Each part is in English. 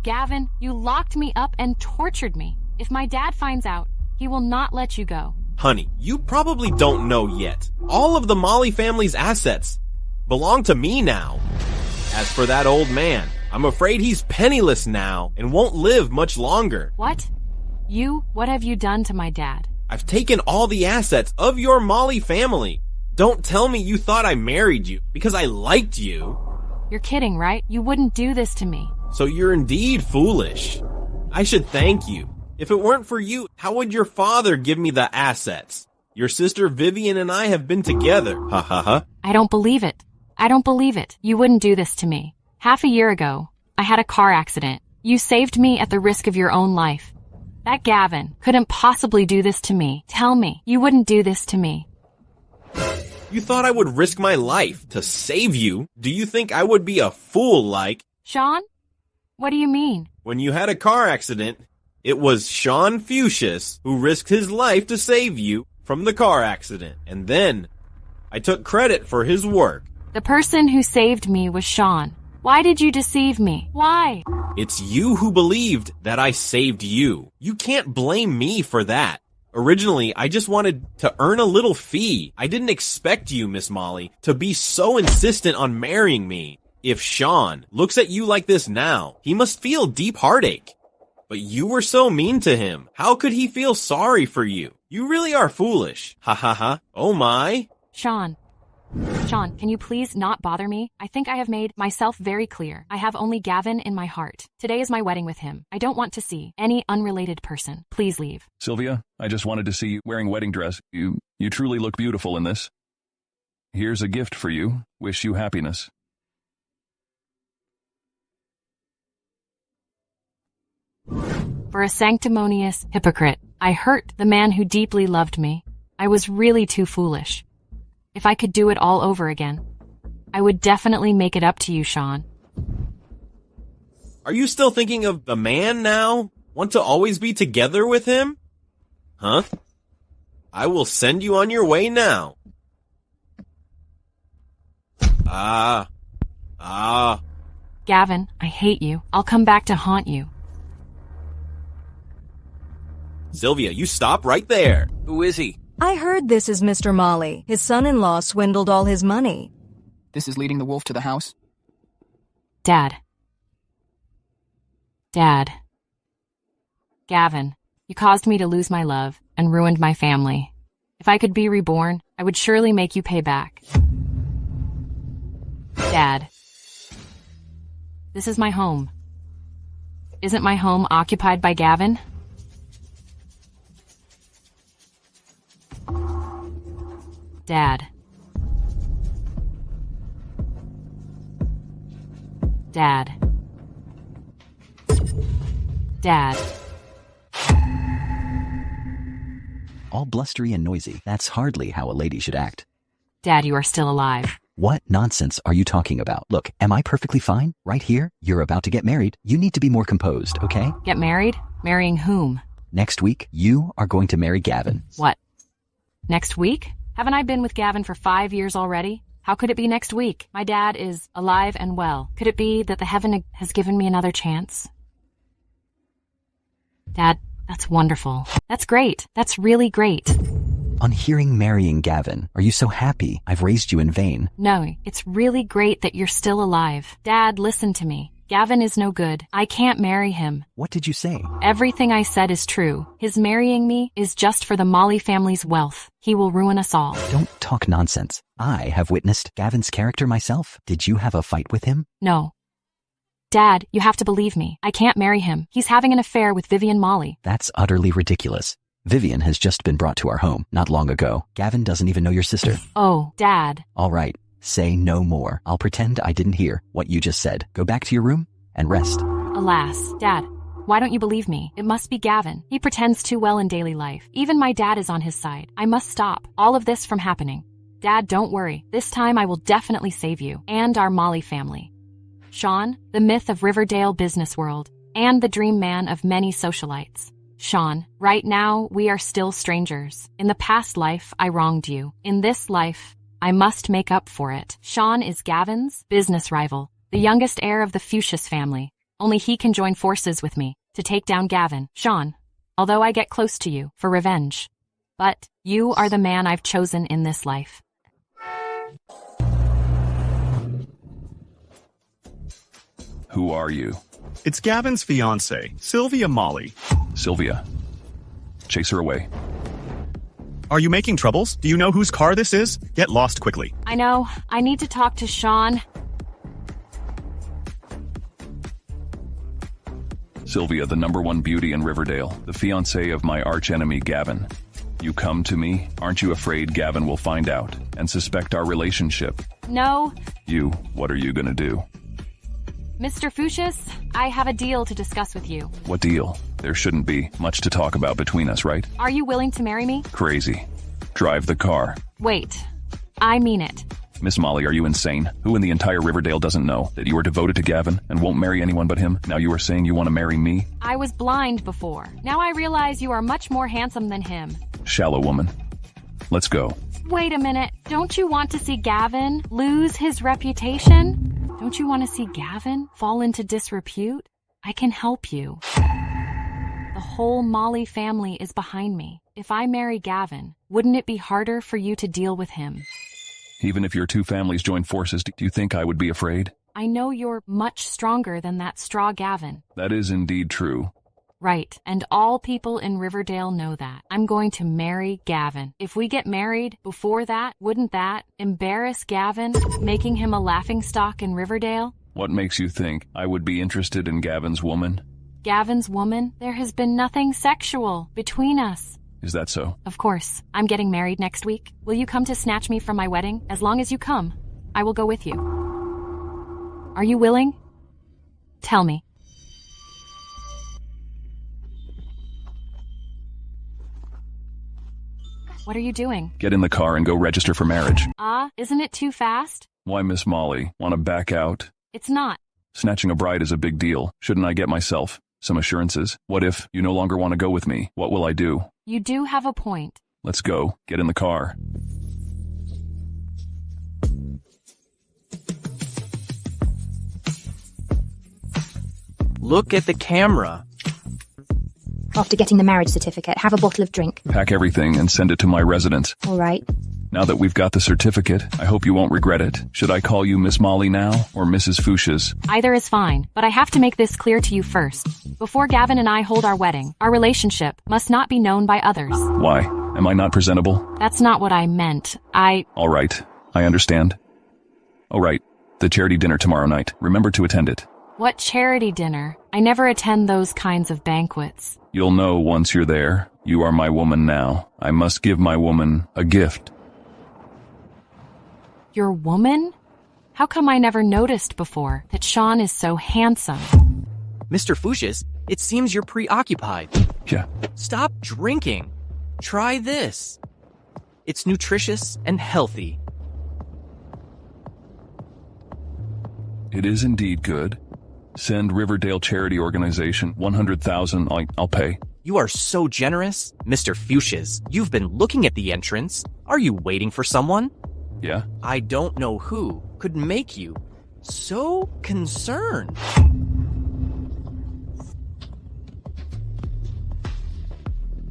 Gavin, you locked me up and tortured me. If my dad finds out, he will not let you go. Honey, you probably don't know yet. All of the Molly family's assets belong to me now. As for that old man, I'm afraid he's penniless now and won't live much longer. What? What have you done to my dad? I've taken all the assets of your Molly family. Don't tell me you thought I married you because I liked you. You're kidding, right? You wouldn't do this to me. So you're indeed foolish. I should thank you. If it weren't for you, how would your father give me the assets? Your sister Vivian and I have been together. Ha ha ha. I don't believe it. I don't believe it. You wouldn't do this to me. Half a year ago, I had a car accident. You saved me at the risk of your own life. That Gavin couldn't possibly do this to me. Tell me, you wouldn't do this to me. You thought I would risk my life to save you? Do you think I would be a fool like... Shawn? What do you mean? When you had a car accident, it was Shawn Fuchsius who risked his life to save you from the car accident. And then I took credit for his work. The person who saved me was Shawn. Why did you deceive me? Why? It's you who believed that I saved you. You can't blame me for that. Originally, I just wanted to earn a little fee. I didn't expect you, Miss Molly, to be so insistent on marrying me. If Shawn looks at you like this now, he must feel deep heartache. But you were so mean to him. How could he feel sorry for you? You really are foolish. Ha ha ha. Oh my. Shawn, can you please not bother me? I think I have made myself very clear. I have only Gavin in my heart. Today is my wedding with him. I don't want to see any unrelated person. Please leave. Sylvia, I just wanted to see you wearing wedding dress. You truly look beautiful in this. Here's a gift for you. Wish you happiness. For a sanctimonious hypocrite, I hurt the man who deeply loved me. I was really too foolish. If I could do it all over again, I would definitely make it up to you, Shawn. Are you still thinking of the man now? Want to always be together with him? Huh? I will send you on your way now. Gavin, I hate you. I'll come back to haunt you. Sylvia, you stop right there. Who is he? I heard this is Mr. Molly. His son-in-law swindled all his money. This is leading the wolf to the house? Dad. Gavin, you caused me to lose my love and ruined my family. If I could be reborn, I would surely make you pay back. Dad. This is my home. Isn't my home occupied by Gavin? Dad. All blustery and noisy. That's hardly how a lady should act. Dad, you are still alive. What nonsense are you talking about? Look, am I perfectly fine? Right here? You're about to get married. You need to be more composed, okay? Get married? Marrying whom? Next week, you are going to marry Gavin. What? Next week? Haven't I been with Gavin for 5 years already? How could it be next week? My dad is alive and well. Could it be that the heaven has given me another chance? Dad, that's wonderful. That's great. That's really great. On hearing marrying Gavin, are you so happy I've raised you in vain? No, it's really great that you're still alive. Dad, listen to me. Gavin is no good. I can't marry him. What did you say? Everything I said is true. His marrying me is just for the Molly family's wealth. He will ruin us all. Don't talk nonsense. I have witnessed Gavin's character myself. Did you have a fight with him? No. Dad, you have to believe me. I can't marry him. He's having an affair with Vivian Molly. That's utterly ridiculous. Vivian has just been brought to our home not long ago. Gavin doesn't even know your sister. Oh, Dad. All right. Say no more. I'll pretend I didn't hear what you just said. Go back to your room and rest. Alas, Dad, why don't you believe me? It must be Gavin. He pretends too well in daily life. Even my dad is on his side. I must stop all of this from happening. Dad, don't worry. This time I will definitely save you and our Molly family. Shawn, the myth of Riverdale business world, and the dream man of many socialites. Shawn, right now we are still strangers. In the past life, I wronged you. In this life, I must make up for it. Shawn is Gavin's business rival, the youngest heir of the Fuchsius family, Only he can join forces with me to take down Gavin, Shawn, although I get close to you for revenge. But you are the man I've chosen in this life. Who are you? It's Gavin's fiancée, Sylvia Molly. Sylvia. Chase her away. Are you making troubles? Do you know whose car this is? Get lost quickly. I know. I need to talk to Shawn. Sylvia, the #1 beauty in Riverdale, the fiancée of my archenemy Gavin. You come to me? Aren't you afraid Gavin will find out and suspect our relationship? No. What are you gonna do? Mr. Fuchs, I have a deal to discuss with you. What deal? There shouldn't be much to talk about between us, right? Are you willing to marry me? Crazy. Drive the car. Wait. I mean it. Miss Molly, are you insane? Who in the entire Riverdale doesn't know that you are devoted to Gavin and won't marry anyone but him? Now you are saying you want to marry me? I was blind before. Now I realize you are much more handsome than him. Shallow woman. Let's go. Wait a minute. Don't you want to see Gavin lose his reputation? Don't you want to see Gavin fall into disrepute? I can help you. The whole Molly family is behind me. If I marry Gavin, wouldn't it be harder for you to deal with him? Even if your two families join forces, do you think I would be afraid? I know you're much stronger than that straw Gavin. That is indeed true. Right, and all people in Riverdale know that. I'm going to marry Gavin. If we get married before that, wouldn't that embarrass Gavin, making him a laughingstock in Riverdale? What makes you think I would be interested in Gavin's woman? Gavin's woman? There has been nothing sexual between us. Is that so? Of course. I'm getting married next week. Will you come to snatch me from my wedding? As long as you come, I will go with you. Are you willing? Tell me. What are you doing? Get in the car and go register for marriage. Isn't it too fast? Why, Miss Molly, want to back out? It's not. Snatching a bride is a big deal. Shouldn't I get myself some assurances? What if you no longer want to go with me? What will I do? You do have a point. Let's go. Get in the car. Look at the camera. After getting the marriage certificate, have a bottle of drink. Pack everything and send it to my residence. All right. Now that we've got the certificate, I hope you won't regret it. Should I call you Miss Molly now or Mrs. Fuchs? Either is fine, but I have to make this clear to you first. Before Gavin and I hold our wedding, our relationship must not be known by others. Why? Am I not presentable? That's not what I meant. All right. I understand. All right. The charity dinner tomorrow night. Remember to attend it. What charity dinner? I never attend those kinds of banquets. You'll know once you're there. You are my woman now. I must give my woman a gift. Your woman? How come I never noticed before that Shawn is so handsome? Mr. Fuchs, it seems you're preoccupied. Yeah. Stop drinking. Try this. It's nutritious and healthy. It is indeed good. Send Riverdale Charity Organization 100,000. I'll pay. You are so generous. Mr. Fuchs, you've been looking at the entrance. Are you waiting for someone? Yeah? I don't know who could make you so concerned.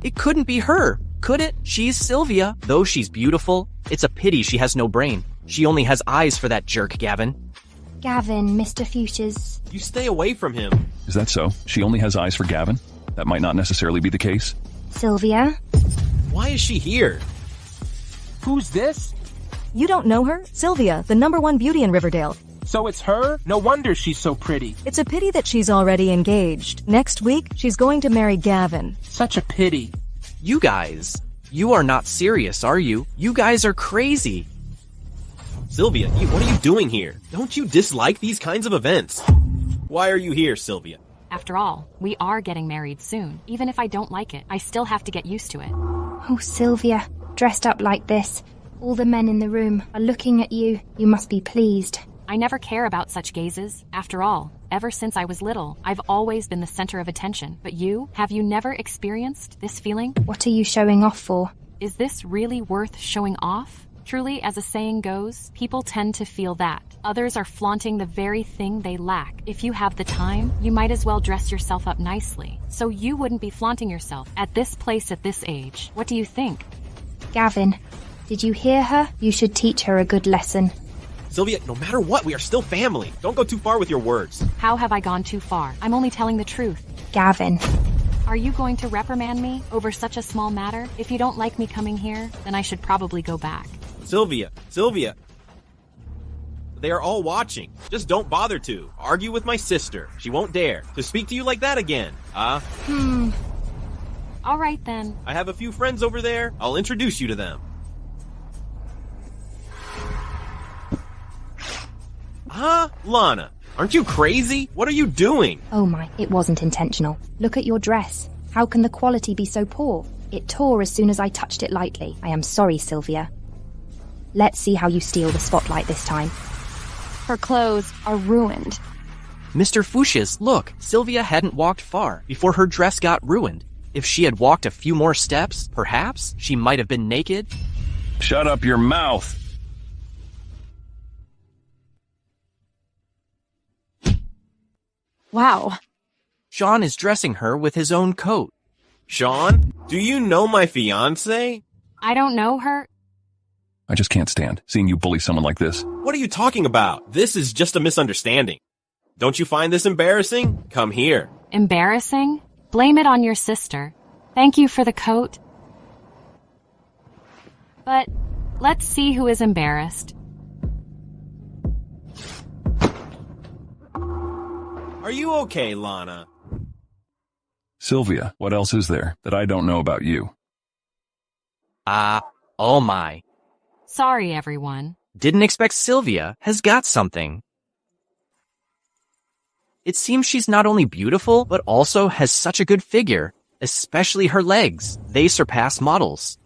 It couldn't be her, could it? She's Sylvia. Though she's beautiful, it's a pity she has no brain. She only has eyes for that jerk, Gavin. Gavin, Mr. Fuchs. You stay away from him. Is that so? She only has eyes for Gavin? That might not necessarily be the case. Sylvia? Why is she here? Who's this? You don't know her? Sylvia, the #1 beauty in Riverdale. So it's her? No wonder she's so pretty. It's a pity that she's already engaged. Next week, she's going to marry Gavin. Such a pity. You guys, you are not serious, are you? You guys are crazy. Sylvia, what are you doing here? Don't you dislike these kinds of events? Why are you here, Sylvia? After all, we are getting married soon. Even if I don't like it, I still have to get used to it. Oh, Sylvia, dressed up like this. All the men in the room are looking at you. You must be pleased. I never care about such gazes. After all, ever since I was little, I've always been the center of attention. But have you never experienced this feeling? What are you showing off for? Is this really worth showing off? Truly, as a saying goes, people tend to feel that. Others are flaunting the very thing they lack. If you have the time, you might as well dress yourself up nicely. So you wouldn't be flaunting yourself at this place at this age. What do you think? Gavin, did you hear her? You should teach her a good lesson. Sylvia, no matter what, we are still family. Don't go too far with your words. How have I gone too far? I'm only telling the truth. Gavin. Are you going to reprimand me over such a small matter? If you don't like me coming here, then I should probably go back. Sylvia. They are all watching. Just don't bother to. Argue with my sister. She won't dare to speak to you like that again. All right then. I have a few friends over there. I'll introduce you to them. Lana. Aren't you crazy? What are you doing? Oh my, it wasn't intentional. Look at your dress. How can the quality be so poor? It tore as soon as I touched it lightly. I am sorry, Sylvia. Let's see how you steal the spotlight this time. Her clothes are ruined. Mr. Fuchsia's, look, Sylvia hadn't walked far before her dress got ruined. If she had walked a few more steps, perhaps she might have been naked. Shut up your mouth! Wow. Shawn is dressing her with his own coat. Shawn, do you know my fiancé? I don't know her. I just can't stand seeing you bully someone like this. What are you talking about? This is just a misunderstanding. Don't you find this embarrassing? Come here. Embarrassing? Blame it on your sister. Thank you for the coat. But let's see who is embarrassed. Are you okay, Lana? Sylvia, what else is there that I don't know about you? Oh my. Sorry, everyone. Didn't expect Sylvia has got something. It seems she's not only beautiful, but also has such a good figure, especially her legs. They surpass models.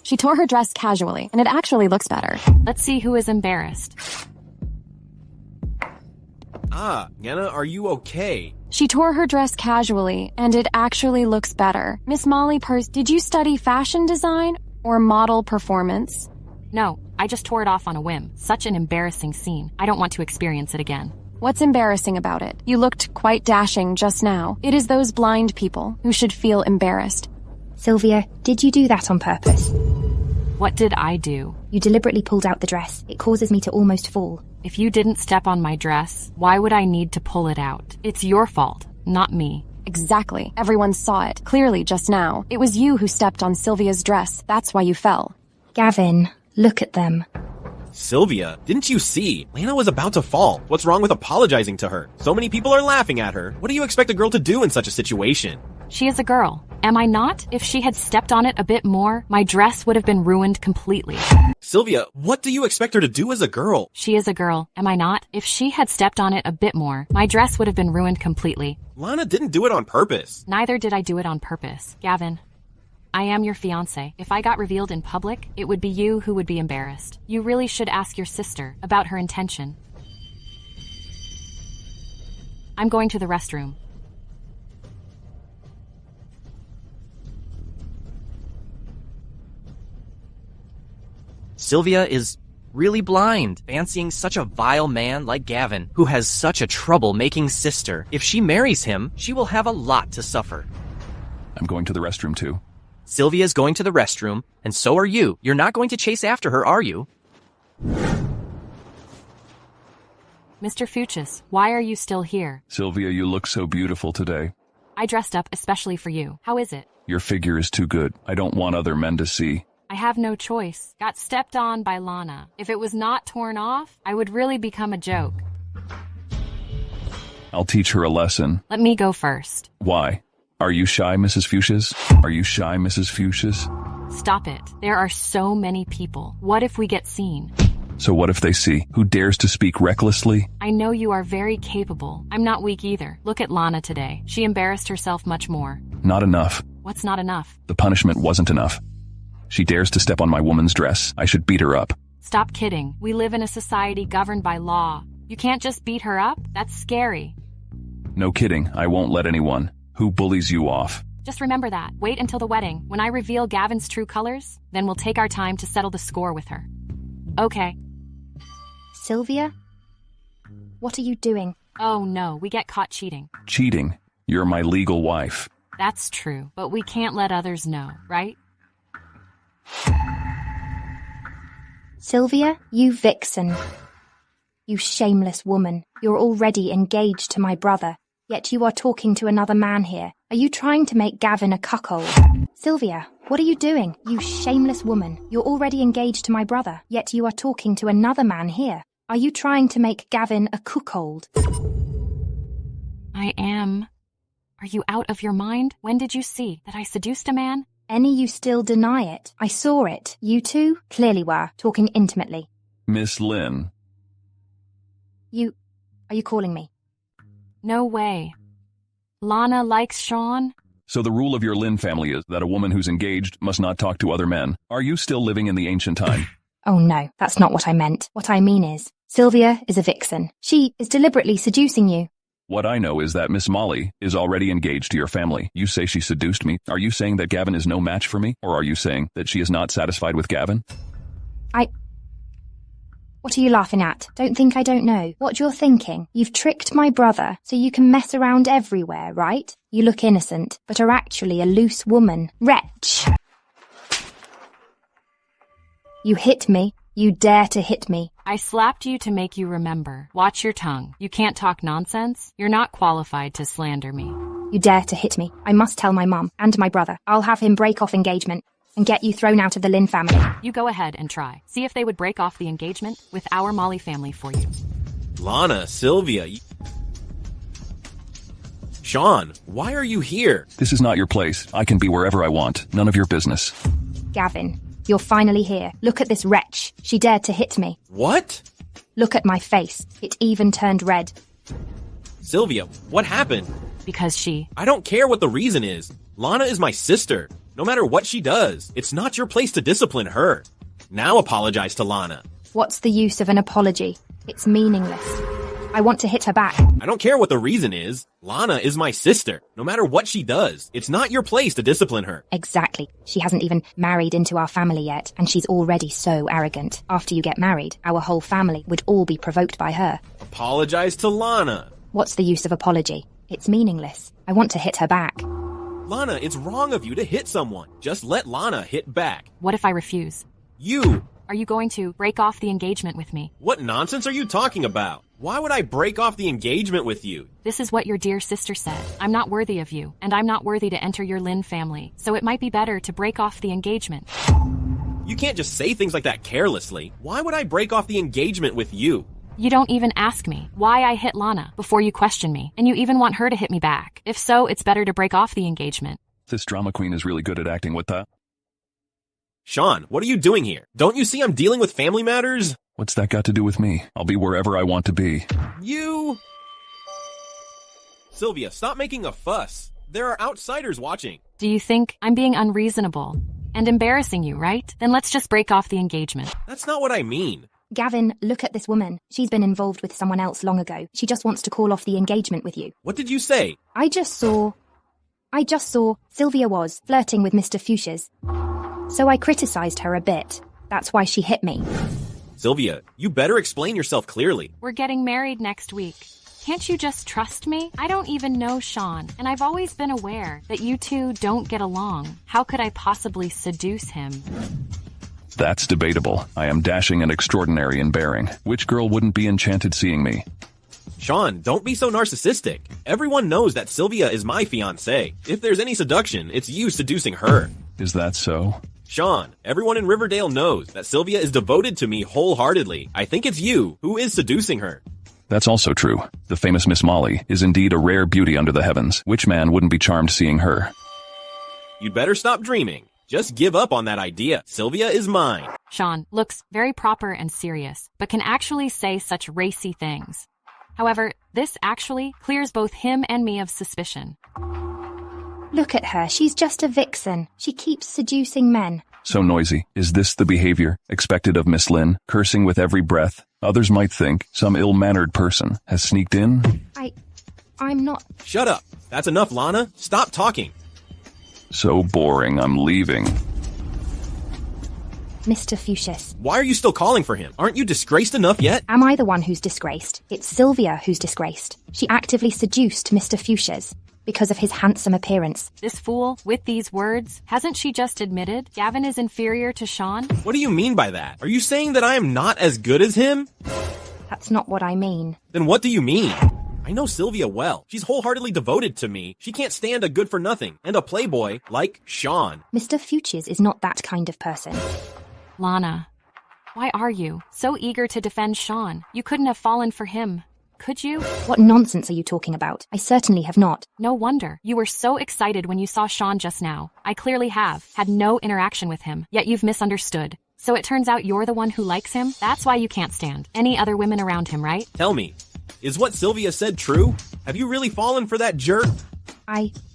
She tore her dress casually, and it actually looks better. Let's see who is embarrassed. Yenna, are you okay? She tore her dress casually, and it actually looks better. Miss Molly did you study fashion design or model performance? No, I just tore it off on a whim. Such an embarrassing scene. I don't want to experience it again. What's embarrassing about it? You looked quite dashing just now. It is those blind people who should feel embarrassed. Sylvia, did you do that on purpose? What did I do? You deliberately pulled out the dress. It causes me to almost fall. If you didn't step on my dress, why would I need to pull it out? It's your fault, not me. Exactly. Everyone saw it, clearly just now. It was you who stepped on Sylvia's dress. That's why you fell. Gavin, look at them. Sylvia, didn't you see? Lana was about to fall. What's wrong with apologizing to her? So many people are laughing at her. What do you expect a girl to do in such a situation? She is a girl. Am I not? If she had stepped on it a bit more, my dress would have been ruined completely. Sylvia, what do you expect her to do as a girl? She is a girl. Am I not? If she had stepped on it a bit more, my dress would have been ruined completely. Lana didn't do it on purpose. Neither did I do it on purpose. Gavin, I am your fiancé. If I got revealed in public, it would be you who would be embarrassed. You really should ask your sister about her intention. I'm going to the restroom. Sylvia is really blind, fancying such a vile man like Gavin, who has such a trouble-making sister. If she marries him, she will have a lot to suffer. I'm going to the restroom too. Sylvia's going to the restroom, and so are you. You're not going to chase after her, are you? Mr. Fuchs, why are you still here? Sylvia, you look so beautiful today. I dressed up especially for you. How is it? Your figure is too good. I don't want other men to see. I have no choice. Got stepped on by Lana. If it was not torn off, I would really become a joke. I'll teach her a lesson. Let me go first. Why? Are you shy, Mrs. Fuchs? Are you shy, Mrs. Fuchs? Stop it. There are so many people. What if we get seen? So what if they see? Who dares to speak recklessly? I know you are very capable. I'm not weak either. Look at Lana today. She embarrassed herself much more. Not enough. What's not enough? The punishment wasn't enough. She dares to step on my woman's dress. I should beat her up. Stop kidding. We live in a society governed by law. You can't just beat her up? That's scary. No kidding. I won't let anyone. Who bullies you off? Just remember that. Wait until the wedding. When I reveal Gavin's true colors, then we'll take our time to settle the score with her. Okay. Sylvia? What are you doing? Oh no, we get caught cheating. Cheating? You're my legal wife. That's true, but we can't let others know, right? Sylvia, you vixen. You shameless woman. You're already engaged to my brother, yet you are talking to another man here. Are you trying to make Gavin a cuckold? Sylvia, what are you doing? You shameless woman. You're already engaged to my brother, yet you are talking to another man here. Are you trying to make Gavin a cuckold? I am. Are you out of your mind? When did you see that I seduced a man? Any you still deny it? I saw it. You two clearly were talking intimately. Miss Lynn. Are you calling me? No way. Lana likes Shawn? So the rule of your Lynn family is that a woman who's engaged must not talk to other men. Are you still living in the ancient time? Oh no, that's not what I meant. What I mean is, Sylvia is a vixen. She is deliberately seducing you. What I know is that Miss Molly is already engaged to your family. You say she seduced me. Are you saying that Gavin is no match for me? Or are you saying that she is not satisfied with Gavin? What are you laughing at? Don't think I don't know what you're thinking. You've tricked my brother so you can mess around everywhere, right? You look innocent, but are actually a loose woman. Wretch! You hit me. You dare to hit me. I slapped you to make you remember. Watch your tongue. You can't talk nonsense. You're not qualified to slander me. You dare to hit me. I must tell my mum and my brother. I'll have him break off engagement and get you thrown out of the Lynn family. You go ahead and try. See if they would break off the engagement with our Molly family for you. Lana, Sylvia... Shawn, why are you here? This is not your place. I can be wherever I want. None of your business. Gavin, you're finally here. Look at this wretch. She dared to hit me. What? Look at my face. It even turned red. Sylvia, what happened? Because she... I don't care what the reason is. Lana is my sister. No matter what she does, it's not your place to discipline her. Now apologize to Lana. What's the use of an apology? It's meaningless. I want to hit her back. I don't care what the reason is. Lana is my sister. No matter what she does, it's not your place to discipline her. Exactly. She hasn't even married into our family yet, and she's already so arrogant. After you get married, our whole family would all be provoked by her. Apologize to Lana. What's the use of apology? It's meaningless. I want to hit her back. Lana, it's wrong of you to hit someone. Just let Lana hit back. What if I refuse? You! Are you going to break off the engagement with me? What nonsense are you talking about? Why would I break off the engagement with you? This is what your dear sister said. I'm not worthy of you, and I'm not worthy to enter your Lynn family, so it might be better to break off the engagement. You can't just say things like that carelessly. Why would I break off the engagement with you? You don't even ask me why I hit Lana before you question me, and you even want her to hit me back. If so, it's better to break off the engagement. This drama queen is really good at acting with that. Shawn, what are you doing here? Don't you see I'm dealing with family matters? What's that got to do with me? I'll be wherever I want to be. You... Sylvia, stop making a fuss. There are outsiders watching. Do you think I'm being unreasonable and embarrassing you, right? Then let's just break off the engagement. That's not what I mean. Gavin, look at this woman. She's been involved with someone else long ago. She just wants to call off the engagement with you. What did you say? I just saw Sylvia was flirting with Mr. Fuchsia's. So I criticized her a bit. That's why she hit me. Sylvia, you better explain yourself clearly. We're getting married next week. Can't you just trust me? I don't even know Shawn, and I've always been aware that you two don't get along. How could I possibly seduce him? That's debatable. I am dashing and extraordinary in bearing. Which girl wouldn't be enchanted seeing me? Shawn, don't be so narcissistic. Everyone knows that Sylvia is my fiancée. If there's any seduction, it's you seducing her. Is that so? Shawn, everyone in Riverdale knows that Sylvia is devoted to me wholeheartedly. I think it's you who is seducing her. That's also true. The famous Miss Molly is indeed a rare beauty under the heavens. Which man wouldn't be charmed seeing her? You'd better stop dreaming. Just give up on that idea. Sylvia is mine. Shawn looks very proper and serious, but can actually say such racy things. However, this actually clears both him and me of suspicion. Look at her. She's just a vixen. She keeps seducing men. So noisy. Is this the behavior expected of Miss Lynn? Cursing with every breath? Others might think some ill-mannered person has sneaked in. I'm not... Shut up. That's enough, Lana. Stop talking. So boring, I'm leaving. Mr. Fuchsius. Why are you still calling for him? Aren't you disgraced enough yet? Am I the one who's disgraced? It's Sylvia who's disgraced. She actively seduced Mr. Fuchsius because of his handsome appearance. This fool, with these words, hasn't she just admitted Gavin is inferior to Shawn? What do you mean by that? Are you saying that I am not as good as him? That's not what I mean. Then what do you mean? I know Sylvia well. She's wholeheartedly devoted to me. She can't stand a good-for-nothing and a playboy like Shawn. Mr. Fuchsius is not that kind of person. Lana, why are you so eager to defend Shawn? You couldn't have fallen for him, could you? What nonsense are you talking about? I certainly have not. No wonder. You were so excited when you saw Shawn just now. I clearly have had no interaction with him, yet you've misunderstood. So it turns out you're the one who likes him? That's why you can't stand any other women around him, right? Tell me, is what Sylvia said true? Have you really fallen for that jerk?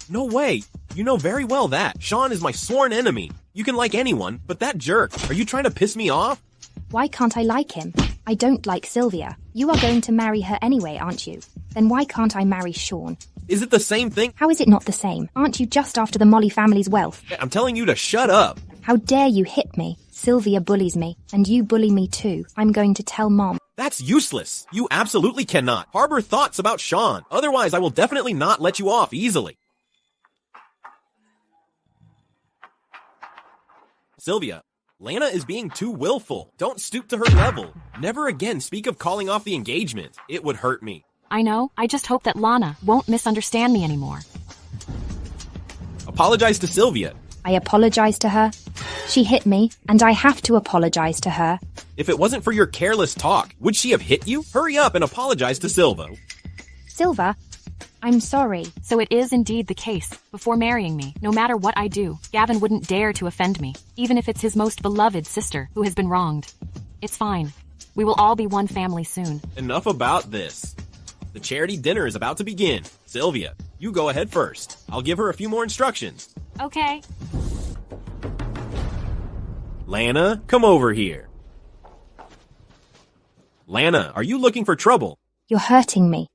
No way. You know very well that. Shawn is my sworn enemy. You can like anyone, but that jerk, are you trying to piss me off? Why can't I like him? I don't like Sylvia. You are going to marry her anyway, aren't you? Then why can't I marry Shawn? Is it the same thing? How is it not the same? Aren't you just after the Molly family's wealth? I'm telling you to shut up. How dare you hit me? Sylvia bullies me, and you bully me too. I'm going to tell Mom. That's useless. You absolutely cannot harbor thoughts about Shawn. Otherwise, I will definitely not let you off easily. Sylvia, Lana is being too willful. Don't stoop to her level. Never again speak of calling off the engagement. It would hurt me. I know. I just hope that Lana won't misunderstand me anymore. Apologize to Sylvia. I apologize to her. She hit me, and I have to apologize to her. If it wasn't for your careless talk, would she have hit you? Hurry up and apologize to Silva. Silva, I'm sorry. So it is indeed the case. Before marrying me, no matter what I do, Gavin wouldn't dare to offend me, even if it's his most beloved sister who has been wronged. It's fine. We will all be one family soon. Enough about this. The charity dinner is about to begin. Sylvia, you go ahead first. I'll give her a few more instructions. Okay. Lana, come over here. Lana, are you looking for trouble? You're hurting me.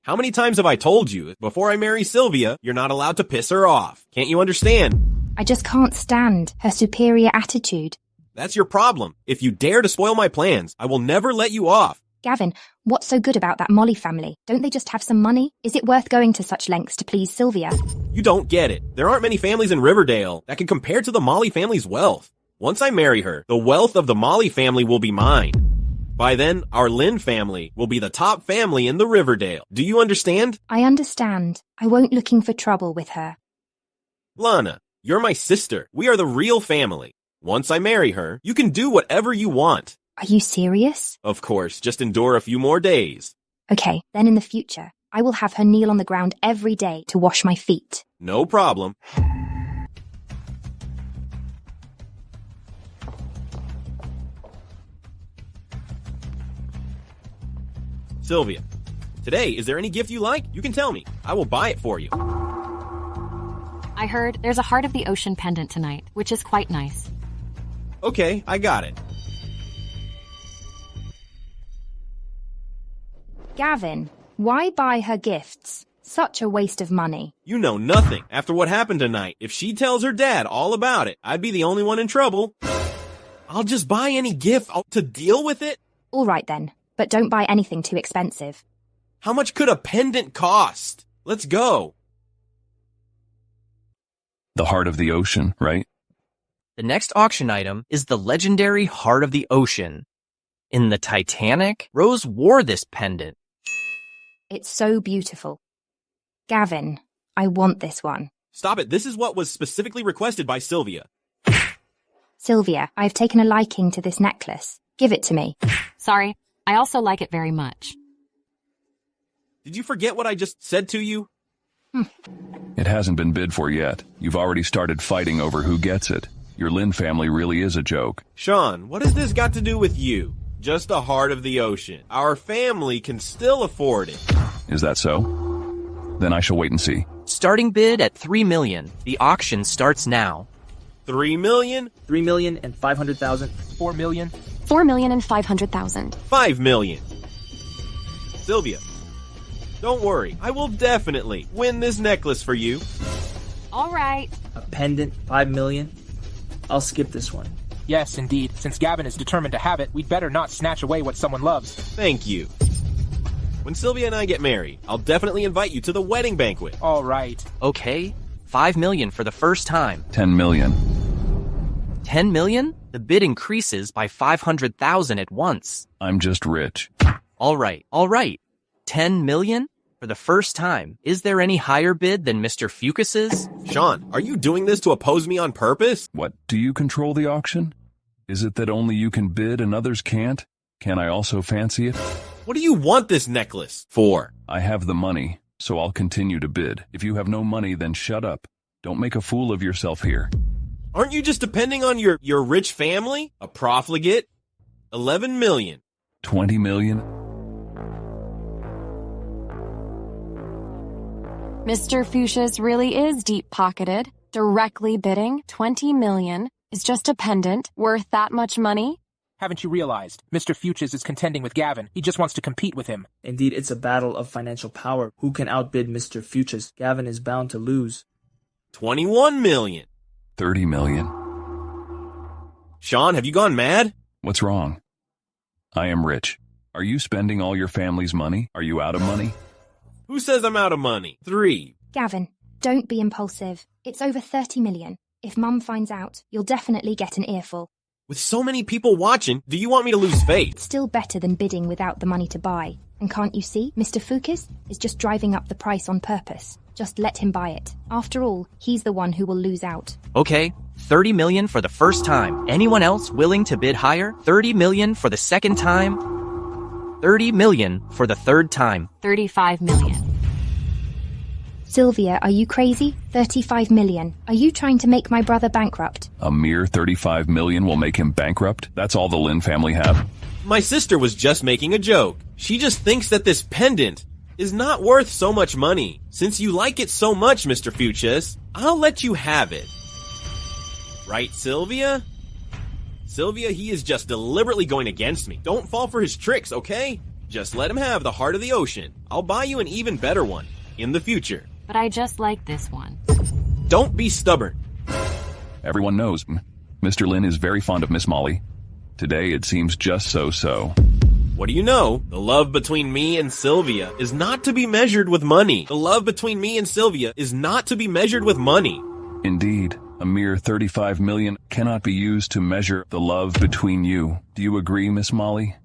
How many times have I told you, before I marry Sylvia, you're not allowed to piss her off? Can't you understand? I just can't stand her superior attitude. That's your problem. If you dare to spoil my plans, I will never let you off. Gavin, what's so good about that Molly family? Don't they just have some money? Is it worth going to such lengths to please Sylvia? You don't get it. There aren't many families in Riverdale that can compare to the Molly family's wealth. Once I marry her, the wealth of the Molly family will be mine. By then, our Lynn family will be the top family in the Riverdale. Do you understand? I understand. I won't looking for trouble with her. Lana, you're my sister. We are the real family. Once I marry her, you can do whatever you want. Are you serious? Of course, just endure a few more days. Okay, then in the future, I will have her kneel on the ground every day to wash my feet. No problem. Sylvia, today, is there any gift you like? You can tell me. I will buy it for you. I heard there's a Heart of the Ocean pendant tonight, which is quite nice. Okay, I got it. Gavin, why buy her gifts? Such a waste of money. You know nothing. After what happened tonight, if she tells her dad all about it, I'd be the only one in trouble. I'll just buy any gift to deal with it. All right then, but don't buy anything too expensive. How much could a pendant cost? Let's go. The Heart of the Ocean, right? The next auction item is the legendary Heart of the Ocean. In the Titanic, Rose wore this pendant. It's so beautiful. Gavin, I want this one. Stop it. This is what was specifically requested by Sylvia. Sylvia, I've taken a liking to this necklace. Give it to me. Sorry, I also like it very much. Did you forget what I just said to you? It hasn't been bid for yet. You've already started fighting over who gets it. Your Lynn family really is a joke. Shawn, what has this got to do with you? Just a Heart of the Ocean. Our family can still afford it. Is that so? Then I shall wait and see. Starting bid at $3 million. The auction starts now. $3 million? $3,500,000. $4 million. $4,500,000. $5 million. Sylvia, don't worry. I will definitely win this necklace for you. All right. a pendant, 5 million. I'll skip this one. Yes, indeed. Since Gavin is determined to have it, we'd better not snatch away what someone loves. Thank you. When Sylvia and I get married, I'll definitely invite you to the wedding banquet. All right. Okay, 5 million for the first time. 10 million. 10 million? The bid increases by 500,000 at once. I'm just rich. All right. 10 million? For the first time. Is there any higher bid than Mr. Fucus's? Shawn, are you doing this to oppose me on purpose? What, do you control the auction? Is it that only you can bid and others can't? Can I also fancy it? What do you want this necklace for? I have the money, so I'll continue to bid. If you have no money, then shut up. Don't make a fool of yourself here. Aren't you just depending on your rich family? A profligate? 11 million. 20 million? Mr. Fuchsia's really is deep-pocketed. Directly bidding 20 million is just a pendant worth that much money? Haven't you realized? Mr. Fuchs is contending with Gavin. He just wants to compete with him. Indeed, it's a battle of financial power. Who can outbid Mr. Fuchs? Gavin is bound to lose. 21 million. 30 million. Shawn, have you gone mad? What's wrong? I am rich. Are you spending all your family's money? Are you out of money? Who says I'm out of money? 3. Gavin, don't be impulsive. It's over 30 million. If Mum finds out, you'll definitely get an earful. With so many people watching, do you want me to lose faith? Still better than bidding without the money to buy. And can't you see? Mr. Fuchs is just driving up the price on purpose. Just let him buy it. After all, he's the one who will lose out. Okay, 30 million for the first time. Anyone else willing to bid higher? 30 million for the second time? 30 million for the third time. 35 million. Sylvia, are you crazy? 35 million. Are you trying to make my brother bankrupt? A mere 35 million will make him bankrupt? That's all the Lin family have? My sister was just making a joke. She just thinks that this pendant is not worth so much money. Since you like it so much, Mr. Fuchs, I'll let you have it. Right, Sylvia? Sylvia, he is just deliberately going against me. Don't fall for his tricks, okay? Just let him have the heart of the ocean. I'll buy you an even better one in the future. But I just like this one. Don't be stubborn. Everyone knows Mr. Lin is very fond of Miss Molly. Today it seems just so-so. What do you know? The love between me and Sylvia is not to be measured with money. The love between me and Sylvia is not to be measured with money. Indeed, a mere 35 million cannot be used to measure the love between you. Do you agree, Miss Molly?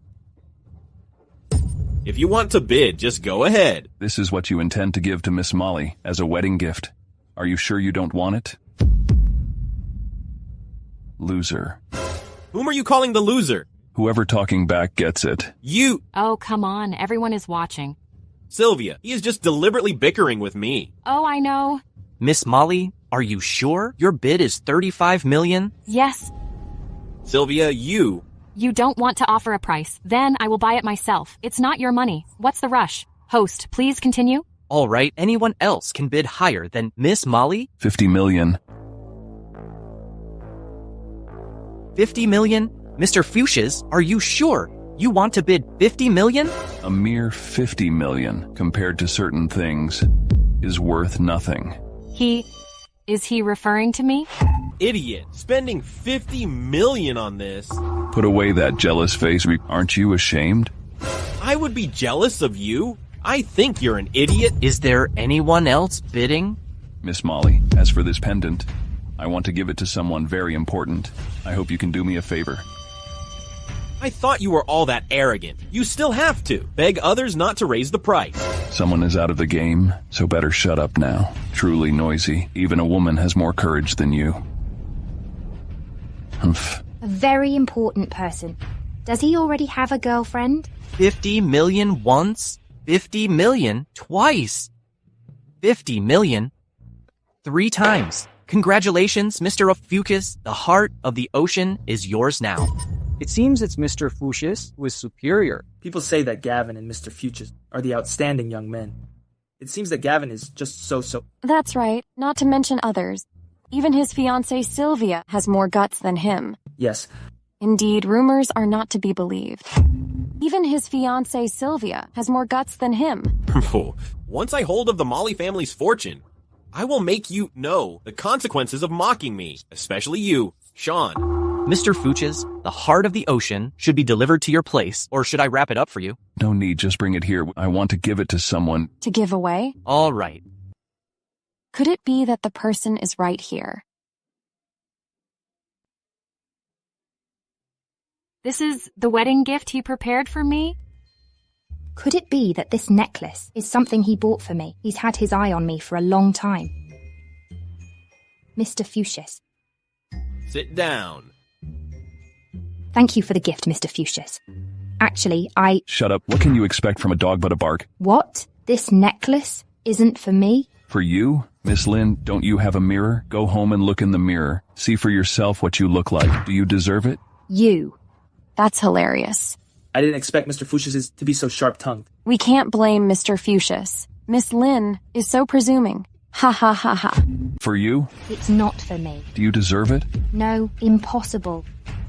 If you want to bid, just go ahead. This is what you intend to give to Miss Molly as a wedding gift. Are you sure you don't want it? Loser. Whom are you calling the loser? Whoever talking back gets it. You! Oh, come on. Everyone is watching. Sylvia, he is just deliberately bickering with me. Oh, I know. Miss Molly, are you sure? Your bid is 35 million? Yes. Sylvia, you don't want to offer a price. Then I will buy it myself. It's not your money. What's the rush? Host, please continue. All right, anyone else can bid higher than Miss Molly? 50 million. 50 million? Mr. Fuchs, are you sure? You want to bid 50 million? A mere 50 million, compared to certain things, is worth nothing. Is he referring to me? Idiot. Spending 50 million on this. Put away that jealous face. Aren't you ashamed? I would be jealous of you. I think you're an idiot. Is there anyone else bidding? Miss Molly, as for this pendant, I want to give it to someone very important. I hope you can do me a favor. I thought you were all that arrogant. You still have to. Beg others not to raise the price. Someone is out of the game, so better shut up now. Truly noisy. Even a woman has more courage than you. Humph. A very important person. Does he already have a girlfriend? 50 million once? 50 million twice? 50 million 3 times. Congratulations, Mr. Fuchs. The heart of the ocean is yours now. It seems it's Mr. Fuchs who is superior. People say that Gavin and Mr. Fuchs are the outstanding young men. It seems that Gavin is just so. That's right, not to mention others. Even his fiancée Sylvia has more guts than him. Yes. Indeed, rumors are not to be believed. Even his fiancée Sylvia has more guts than him. Once I hold of the Molly family's fortune, I will make you know the consequences of mocking me, especially you, Shawn. Mr. Fuchs, the heart of the ocean should be delivered to your place, or should I wrap it up for you? No need, just bring it here. I want to give it to someone. To give away? All right. Could it be that the person is right here? This is the wedding gift he prepared for me? Could it be that this necklace is something he bought for me? He's had his eye on me for a long time. Mr. Fuchs. Sit down. Thank you for the gift, Mr. Fuchs. Actually, Shut up. What can you expect from a dog but a bark? What? This necklace isn't for me? For you? Miss Lin, don't you have a mirror? Go home and look in the mirror. See for yourself what you look like. Do you deserve it? You. That's hilarious. I didn't expect Mr. Fuchs to be so sharp-tongued. We can't blame Mr. Fuchs. Miss Lin is so presuming. Ha ha ha ha. For you? It's not for me. Do you deserve it? No, impossible.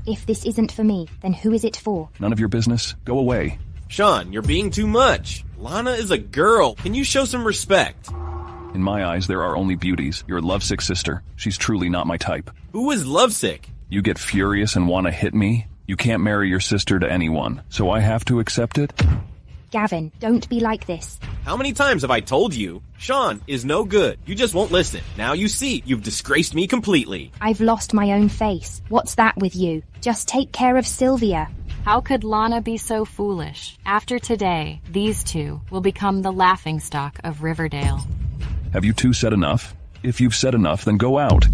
If this isn't for me, then who is it for? None of your business. Go away. Shawn, you're being too much. Lana is a girl. Can you show some respect? In my eyes, there are only beauties. Your lovesick sister. She's truly not my type. Who is lovesick? You get furious and want to hit me? You can't marry your sister to anyone, so I have to accept it? Gavin, don't be like this. How many times have I told you? Shawn is no good. You just won't listen. Now you see, you've disgraced me completely. I've lost my own face. What's that with you? Just take care of Sylvia. How could Lana be so foolish? After today, these two will become the laughingstock of Riverdale. Have you two said enough? If you've said enough, then go out.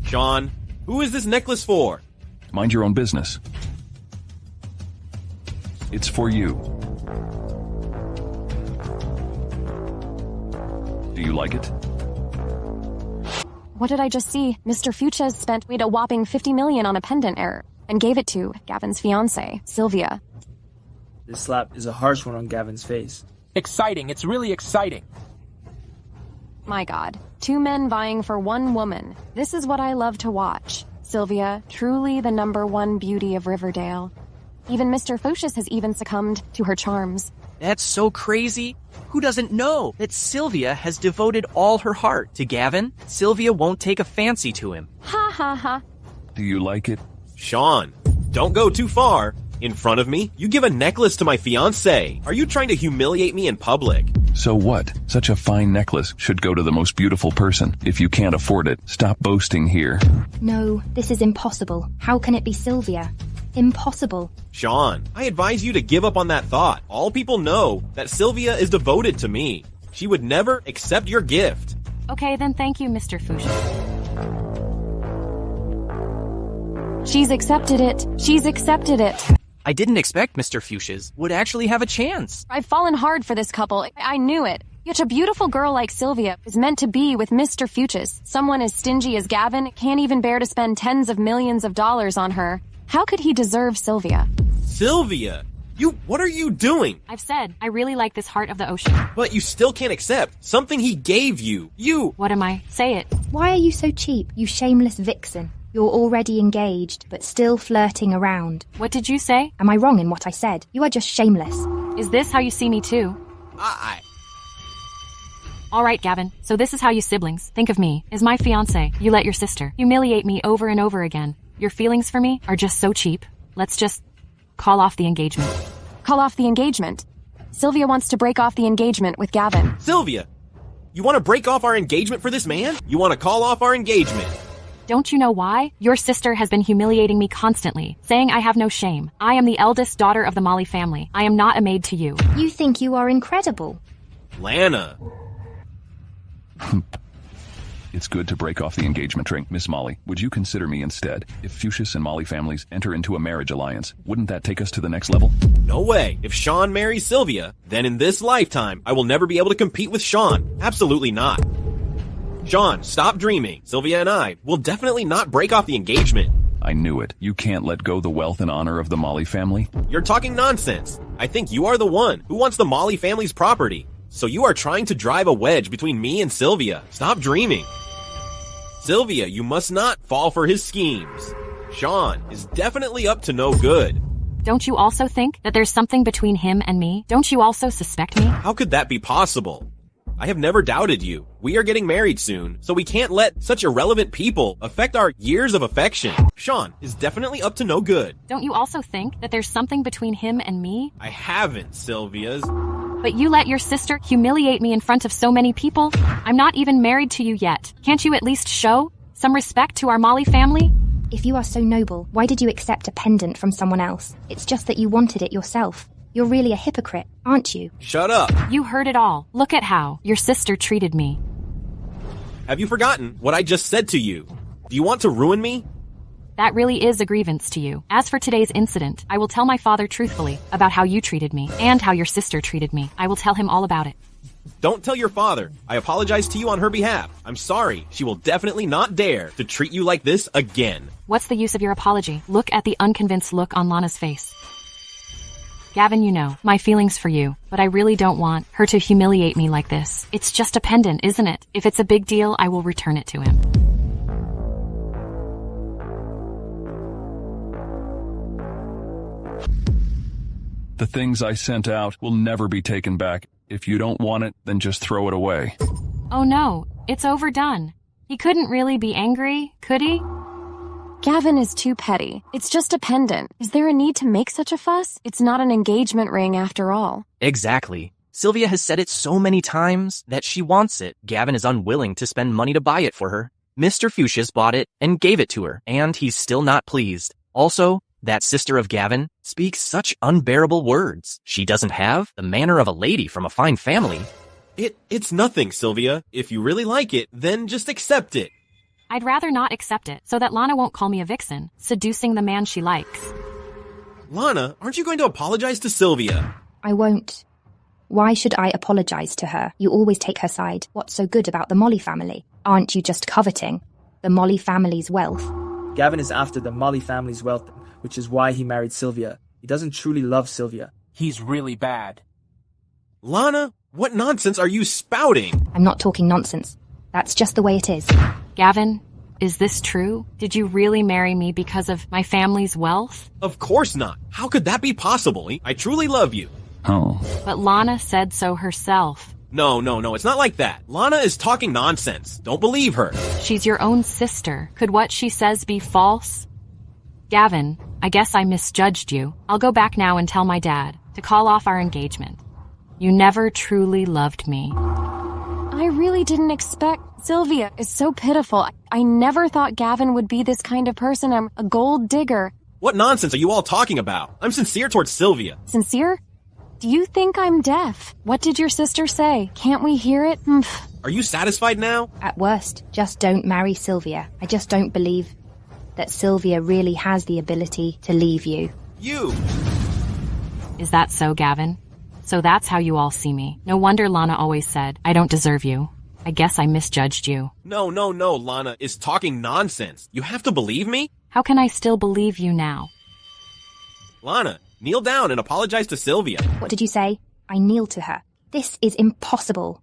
Shawn, who is this necklace for? Mind your own business. It's for you. Do you like it? What did I just see? Mr. Fuchs spent a whopping $50 million on a pendant error and gave it to Gavin's fiancée, Sylvia. This slap is a harsh one on Gavin's face. Exciting. It's really exciting. My God. 2 men vying for 1 woman. This is what I love to watch. Sylvia, truly the #1 beauty of Riverdale. Even Mr. Fuchs has even succumbed to her charms. That's so crazy. Who doesn't know that Sylvia has devoted all her heart to Gavin? Sylvia won't take a fancy to him. Ha ha ha. Do you like it? Shawn, don't go too far. In front of me, you give a necklace to my fiancé. Are you trying to humiliate me in public? So what? Such a fine necklace should go to the most beautiful person. If you can't afford it, stop boasting here. No, this is impossible. How can it be Sylvia? Impossible. Shawn, I advise you to give up on that thought. All people know that Sylvia is devoted to me. She would never accept your gift. Okay, then thank you, Mr. Fuchs. She's accepted it. She's accepted it. I didn't expect Mr. Fuchs would actually have a chance. I've fallen hard for this couple. I knew it. Yet a beautiful girl like Sylvia is meant to be with Mr. Fuchs. Someone as stingy as Gavin can't even bear to spend tens of millions of dollars on her. How could he deserve Sylvia? Sylvia? What are you doing? I've said, I really like this heart of the ocean. But you still can't accept something he gave you. What am I? Say it. Why are you so cheap, you shameless vixen? You're already engaged, but still flirting around. What did you say? Am I wrong in what I said? You are just shameless. Is this how you see me too? All right, Gavin. So this is how you siblings think of me. As my fiancé, you let your sister humiliate me over and over again. Your feelings for me are just so cheap. Let's just call off the engagement. Call off the engagement? Sylvia wants to break off the engagement with Gavin. Sylvia, you want to break off our engagement for this man? You want to call off our engagement? Don't you know why? Your sister has been humiliating me constantly, saying I have no shame. I am the eldest daughter of the Molly family. I am not a maid to you. You think you are incredible. Lana. It's good to break off the engagement ring. Miss Molly, would you consider me instead? If Fuchs and Molly families enter into a marriage alliance, wouldn't that take us to the next level? No way. If Shawn marries Sylvia, then in this lifetime, I will never be able to compete with Shawn. Absolutely not. Shawn, stop dreaming. Sylvia and I will definitely not break off the engagement. I knew it. You can't let go the wealth and honor of the Molly family. You're talking nonsense. I think you are the one who wants the Molly family's property. So you are trying to drive a wedge between me and Sylvia. Stop dreaming. Sylvia, you must not fall for his schemes. Shawn is definitely up to no good. Don't you also think that there's something between him and me? Don't you also suspect me? How could that be possible? I have never doubted you. We are getting married soon, so we can't let such irrelevant people affect our years of affection. Shawn is definitely up to no good. Don't you also think that there's something between him and me? I haven't, Sylvia's. But you let your sister humiliate me in front of so many people? I'm not even married to you yet. Can't you at least show some respect to our Molly family? If you are so noble, why did you accept a pendant from someone else? It's just that you wanted it yourself. You're really a hypocrite, aren't you? Shut up. You heard it all. Look at how your sister treated me. Have you forgotten what I just said to you? Do you want to ruin me? That really is a grievance to you. As for today's incident, I will tell my father truthfully about how you treated me and how your sister treated me. I will tell him all about it. Don't tell your father. I apologize to you on her behalf. I'm sorry. She will definitely not dare to treat you like this again. What's the use of your apology? Look at the unconvinced look on Lana's face. Gavin, you know my feelings for you, but I really don't want her to humiliate me like this. It's just a pendant, isn't it? If it's a big deal, I will return it to him. The things I sent out will never be taken back. If you don't want it, then just throw it away. Oh no, it's overdone. He couldn't really be angry, could he? Gavin is too petty. It's just a pendant. Is there a need to make such a fuss? It's not an engagement ring after all. Exactly. Sylvia has said it so many times that she wants it. Gavin is unwilling to spend money to buy it for her. Mr. Fuchsius bought it and gave it to her, and he's still not pleased. Also, that sister of Gavin speaks such unbearable words. She doesn't have the manner of a lady from a fine family. It's nothing, Sylvia. If you really like it, then just accept it. I'd rather not accept it, so that Lana won't call me a vixen, seducing the man she likes. Lana, aren't you going to apologize to Sylvia? I won't. Why should I apologize to her? You always take her side. What's so good about the Molly family? Aren't you just coveting the Molly family's wealth? Gavin is after the Molly family's wealth, which is why he married Sylvia. He doesn't truly love Sylvia. He's really bad. Lana, what nonsense are you spouting? I'm not talking nonsense. That's just the way it is. Gavin, is this true? Did you really marry me because of my family's wealth? Of course not. How could that be possible? I truly love you. Oh. But Lana said so herself. No, it's not like that. Lana is talking nonsense. Don't believe her. She's your own sister. Could what she says be false? Gavin, I guess I misjudged you. I'll go back now and tell my dad to call off our engagement. You never truly loved me. I really didn't expect... Sylvia is so pitiful. I never thought Gavin would be this kind of person. I'm a gold digger. What nonsense are you all talking about? I'm sincere towards Sylvia. Sincere? Do you think I'm deaf? What did your sister say? Can't we hear it? Are you satisfied now? At worst, just don't marry Sylvia. I just don't believe that Sylvia really has the ability to leave you. You! Is that so, Gavin? So that's how you all see me. No wonder Lana always said, I don't deserve you. I guess I misjudged you. No, Lana is talking nonsense. You have to believe me? How can I still believe you now? Lana, kneel down and apologize to Sylvia. What did you say? I kneel to her. This is impossible.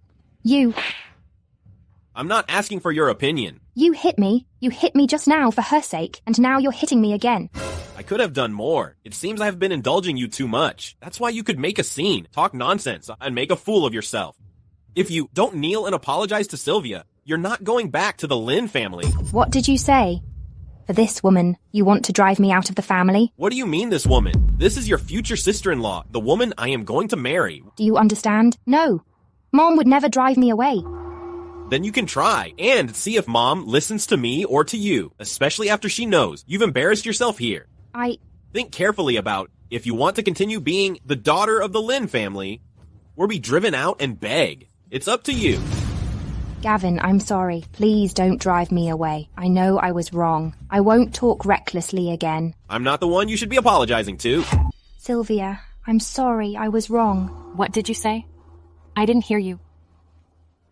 I'm not asking for your opinion. You hit me. You hit me just now for her sake, and now you're hitting me again. I could have done more. It seems I've been indulging you too much. That's why you could make a scene, talk nonsense, and make a fool of yourself. If you don't kneel and apologize to Sylvia, you're not going back to the Lin family. What did you say? For this woman, you want to drive me out of the family? What do you mean, this woman? This is your future sister-in-law, the woman I am going to marry. Do you understand? No. Mom would never drive me away. Then you can try and see if Mom listens to me or to you, especially after she knows you've embarrassed yourself here. Think carefully about if you want to continue being the daughter of the Lin family or be driven out and beg. It's up to you. Gavin, I'm sorry. Please don't drive me away. I know I was wrong. I won't talk recklessly again. I'm not the one you should be apologizing to. Sylvia, I'm sorry. I was wrong. What did you say? I didn't hear you.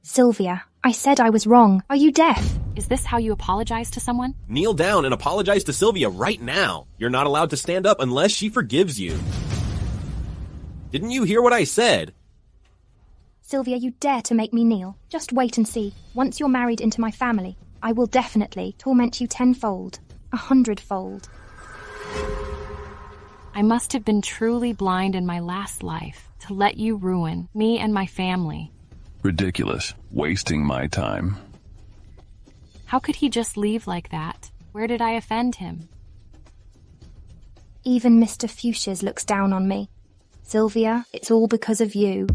Sylvia, I said I was wrong. Are you deaf? Is this how you apologize to someone? Kneel down and apologize to Sylvia right now. You're not allowed to stand up unless she forgives you. Didn't you hear what I said? Sylvia, you dare to make me kneel. Just wait and see. Once you're married into my family, I will definitely torment you 10-fold, 100-fold. I must have been truly blind in my last life to let you ruin me and my family. Ridiculous. Wasting my time. How could he just leave like that? Where did I offend him? Even Mr. Fuchsias looks down on me. Sylvia, it's all because of you.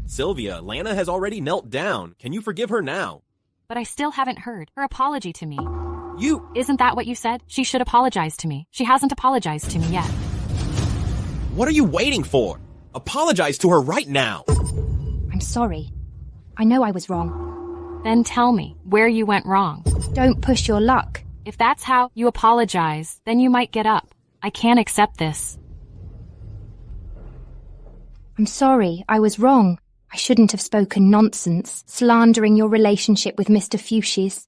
Sylvia, Lana has already knelt down. Can you forgive her now? But I still haven't heard her apology to me. You... Isn't that what you said? She should apologize to me. She hasn't apologized to me yet. What are you waiting for? Apologize to her right now. I'm sorry. I know I was wrong. Then tell me where you went wrong. Don't push your luck. If that's how you apologize, then you might get up. I can't accept this. I'm sorry, I was wrong. I shouldn't have spoken nonsense, slandering your relationship with Mr. Fuchsias.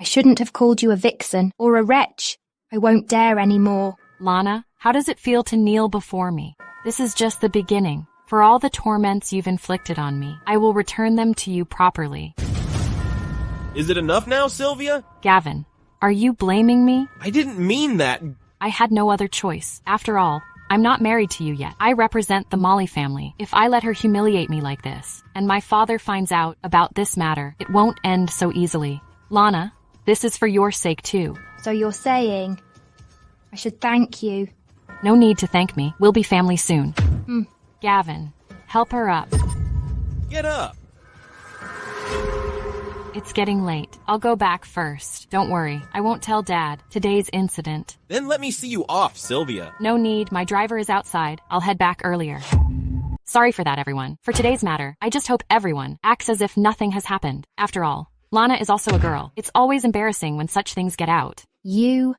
I shouldn't have called you a vixen or a wretch. I won't dare anymore. Lana, how does it feel to kneel before me? This is just the beginning. For all the torments you've inflicted on me, I will return them to you properly. Is it enough now, Sylvia? Gavin, are you blaming me? I didn't mean that. I had no other choice. After all, I'm not married to you yet. I represent the Molly family. If I let her humiliate me like this, and my father finds out about this matter, it won't end so easily. Lana, this is for your sake too. So you're saying I should thank you? No need to thank me. We'll be family soon. Gavin, help her up. Get up. It's getting late. I'll go back first. Don't worry. I won't tell Dad today's incident. Then let me see you off, Sylvia. No need. My driver is outside. I'll head back earlier. Sorry for that, everyone. For today's matter, I just hope everyone acts as if nothing has happened. After all, Lana is also a girl. It's always embarrassing when such things get out. You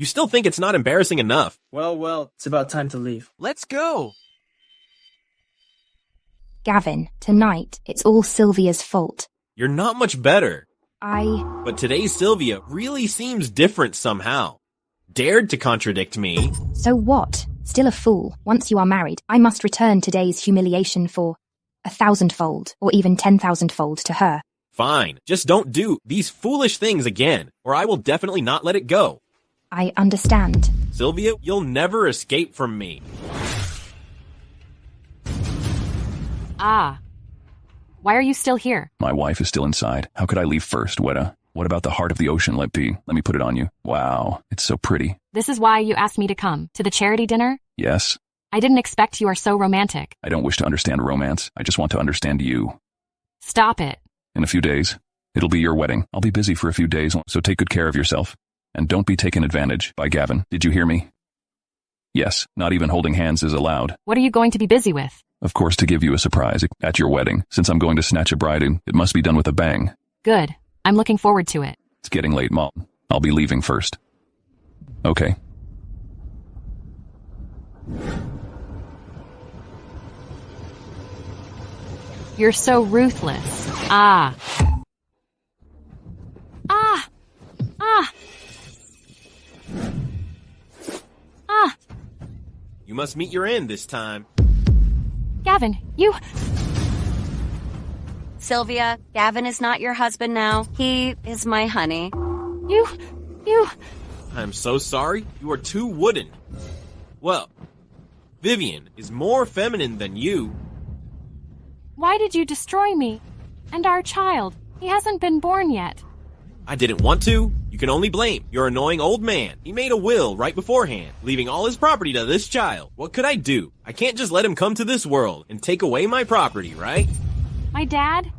still think it's not embarrassing enough? Well, it's about time to leave. Let's go! Gavin, tonight, it's all Sylvia's fault. You're not much better. But today's Sylvia really seems different somehow. Dared to contradict me. So what? Still a fool. Once you are married, I must return today's humiliation for 1,000-fold, or even 10,000-fold to her. Fine. Just don't do these foolish things again, or I will definitely not let it go. I understand. Sylvia, you'll never escape from me. Ah. Why are you still here? My wife is still inside. How could I leave first, Weta? What about the heart of the ocean, Let me put it on you. Wow, it's so pretty. This is why you asked me to come to the charity dinner? Yes. I didn't expect you are so romantic. I don't wish to understand romance. I just want to understand you. Stop it. In a few days. It'll be your wedding. I'll be busy for a few days, so take good care of yourself. And don't be taken advantage by Gavin. Did you hear me? Yes, not even holding hands is allowed. What are you going to be busy with? Of course, to give you a surprise at your wedding. Since I'm going to snatch a bride in, it must be done with a bang. Good. I'm looking forward to it. It's getting late, Mom. I'll be leaving first. Okay. You're so ruthless. Ah. Ah! Ah! Ah! You must meet your end this time. Gavin, you... Sylvia, Gavin is not your husband now. He is my honey. You... I'm so sorry. You are too wooden. Well, Vivian is more feminine than you. Why did you destroy me? And our child? He hasn't been born yet. I didn't want to. You can only blame your annoying old man. He made a will right beforehand, leaving all his property to this child. What could I do? I can't just let him come to this world and take away my property, right? My dad?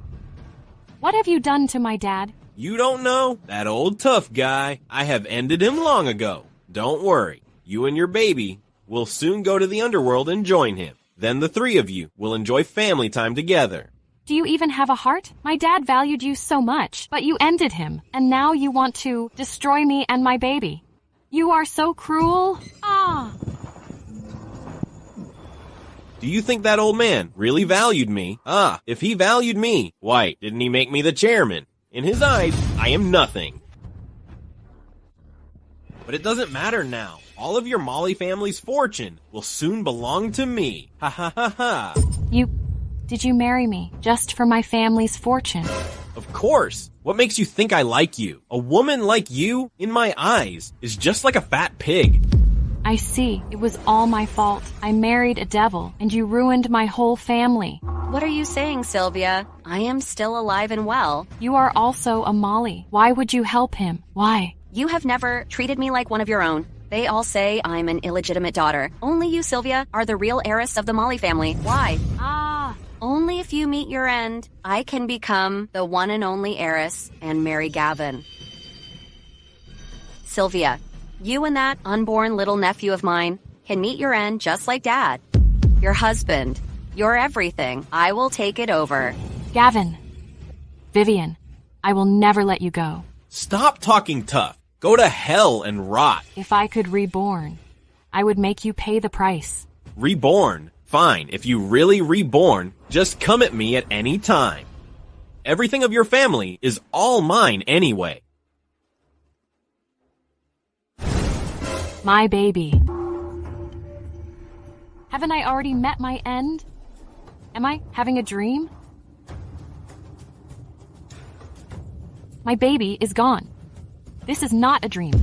What have you done to my dad? You don't know? That old tough guy. I have ended him long ago. Don't worry. You and your baby will soon go to the underworld and join him. Then the three of you will enjoy family time together. Do you even have a heart? My dad valued you so much, but you ended him, and now you want to destroy me and my baby. You are so cruel. Ah! Do you think that old man really valued me? Ah, if he valued me, why, didn't he make me the chairman? In his eyes, I am nothing. But it doesn't matter now. All of your Molly family's fortune will soon belong to me. Ha ha ha ha. Did you marry me just for my family's fortune? Of course. What makes you think I like you? A woman like you, in my eyes, is just like a fat pig. I see. It was all my fault. I married a devil, and you ruined my whole family. What are you saying, Sylvia? I am still alive and well. You are also a Molly. Why would you help him? Why? You have never treated me like one of your own. They all say I'm an illegitimate daughter. Only you, Sylvia, are the real heiress of the Molly family. Why? Only if you meet your end, I can become the one and only heiress and marry Gavin. Sylvia, you and that unborn little nephew of mine can meet your end just like Dad. Your husband, your everything. I will take it over. Gavin. Vivian, I will never let you go. Stop talking tough. Go to hell and rot. If I could reborn, I would make you pay the price. Reborn? Fine. If you really reborn, just come at me at any time. Everything of your family is all mine anyway. My baby. Haven't I already met my end? Am I having a dream? My baby is gone. This is not a dream.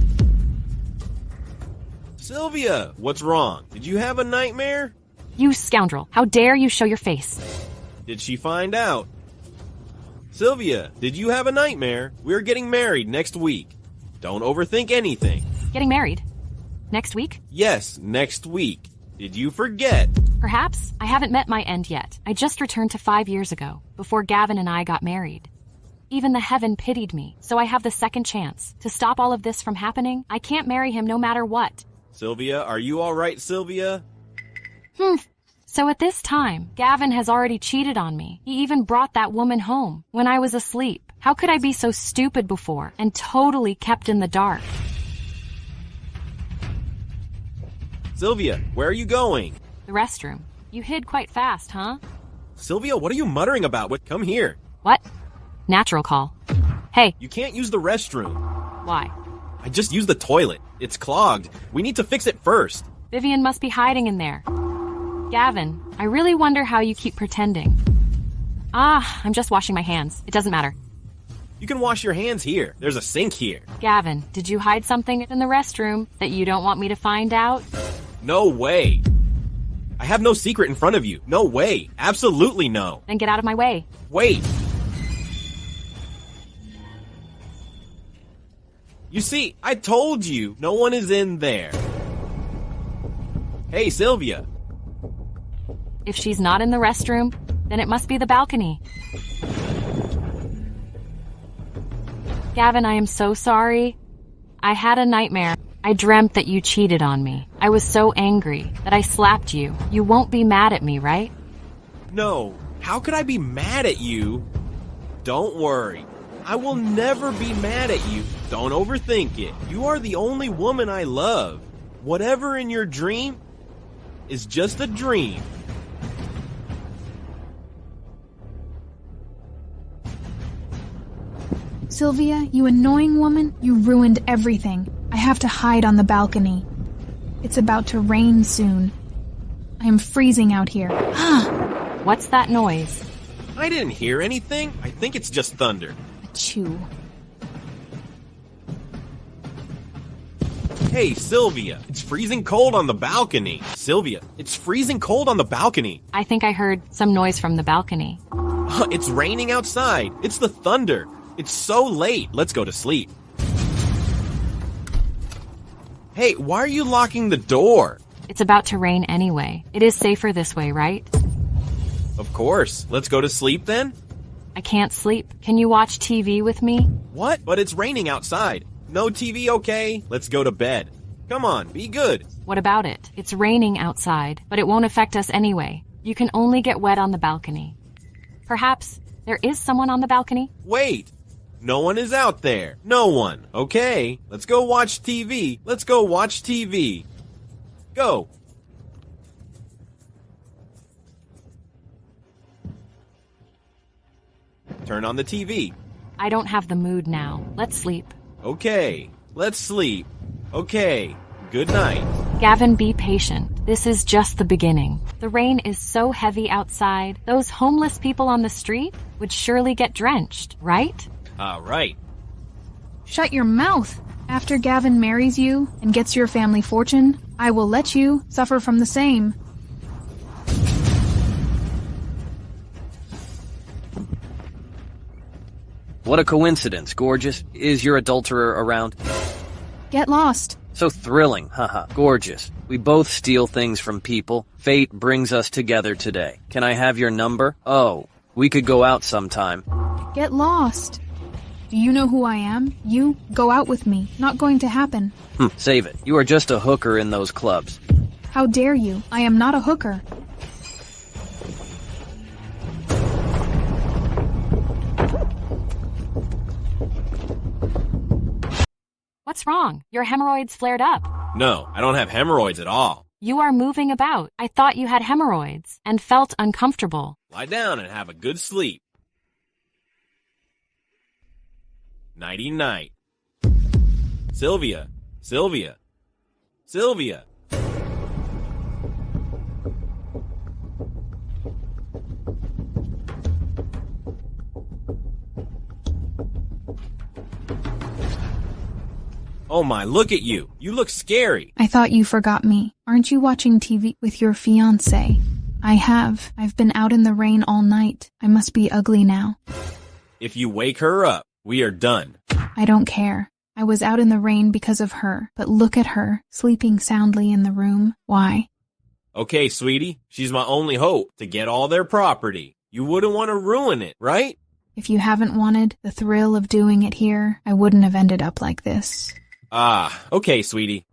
Sylvia, what's wrong? Did you have a nightmare? You scoundrel. How dare you show your face? Did she find out? Sylvia, did you have a nightmare? We're getting married next week. Don't overthink anything. Getting married? Next week? Yes, next week. Did you forget? Perhaps. I haven't met my end yet. I just returned to 5 years ago, before Gavin and I got married. Even the heaven pitied me, so I have the second chance. To stop all of this from happening, I can't marry him no matter what. Sylvia, are you all right, Sylvia? So at this time, Gavin has already cheated on me. He even brought that woman home when I was asleep. How could I be so stupid before and totally kept in the dark? Sylvia, where are you going? The restroom. You hid quite fast, huh? Sylvia, what are you muttering about? Come here. What? Natural call. Hey. You can't use the restroom. Why? I just used the toilet. It's clogged. We need to fix it first. Vivian must be hiding in there. Gavin, I really wonder how you keep pretending. I'm just washing my hands. It doesn't matter. You can wash your hands here. There's a sink here. Gavin, did you hide something in the restroom that you don't want me to find out? No way. I have no secret in front of you. No way. Absolutely no. Then get out of my way. Wait. You see, I told you, no one is in there. Hey, Sylvia. If she's not in the restroom, then it must be the balcony. Gavin, I am so sorry. I had a nightmare. I dreamt that you cheated on me. I was so angry that I slapped you. You won't be mad at me, right? No. How could I be mad at you? Don't worry. I will never be mad at you. Don't overthink it. You are the only woman I love. Whatever in your dream is just a dream. Sylvia, you annoying woman, you ruined everything. I have to hide on the balcony. It's about to rain soon. I am freezing out here. What's that noise? I didn't hear anything. I think it's just thunder. Achoo. Hey, Sylvia, it's freezing cold on the balcony. Sylvia, it's freezing cold on the balcony. I think I heard some noise from the balcony. It's raining outside. It's the thunder. It's so late. Let's go to sleep. Hey, why are you locking the door? It's about to rain anyway. It is safer this way, right? Of course. Let's go to sleep then? I can't sleep. Can you watch TV with me? What? But it's raining outside. No TV, okay? Let's go to bed. Come on, be good. What about it? It's raining outside, but it won't affect us anyway. You can only get wet on the balcony. Perhaps there is someone on the balcony? Wait. No one is out there. No one. Okay. Let's go watch TV. Let's go watch TV. Go. Turn on the TV. I don't have the mood now. Let's sleep. Okay. Let's sleep. Okay. Good night. Gavin, be patient. This is just the beginning. The rain is so heavy outside. Those homeless people on the street would surely get drenched, right? Right. Shut your mouth. After Gavin marries you and gets your family fortune, I will let you suffer from the same. What a coincidence, gorgeous. Is your adulterer around? Get lost. So thrilling, haha. Gorgeous. We both steal things from people. Fate brings us together today. Can I have your number? Oh, we could go out sometime. Get lost. Do you know who I am? You go out with me. Not going to happen. Save it. You are just a hooker in those clubs. How dare you? I am not a hooker. What's wrong? Your hemorrhoids flared up. No, I don't have hemorrhoids at all. You are moving about. I thought you had hemorrhoids and felt uncomfortable. Lie down and have a good sleep. Nighty-night. Sylvia. Sylvia. Sylvia. Oh my, look at you. You look scary. I thought you forgot me. Aren't you watching TV with your fiancé? I have. I've been out in the rain all night. I must be ugly now. If you wake her up, we are done. I don't care. I was out in the rain because of her, but look at her, sleeping soundly in the room. Why? Okay, sweetie. She's my only hope to get all their property. You wouldn't want to ruin it, right? If you haven't wanted the thrill of doing it here, I wouldn't have ended up like this. Okay, sweetie.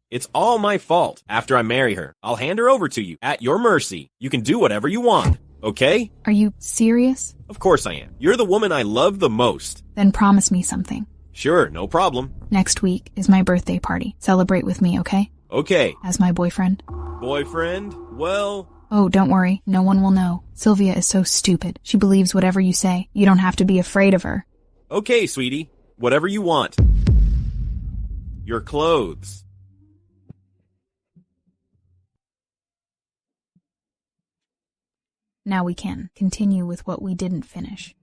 It's all my fault. After I marry her, I'll hand her over to you at your mercy. You can do whatever you want, okay? Are you serious? Of course I am. You're the woman I love the most. Then promise me something. Sure, no problem. Next week is my birthday party. Celebrate with me, okay? Okay. As my boyfriend. Boyfriend? Well... Oh, don't worry. No one will know. Sylvia is so stupid. She believes whatever you say. You don't have to be afraid of her. Okay, sweetie. Whatever you want. Your clothes. Now we can continue with what we didn't finish.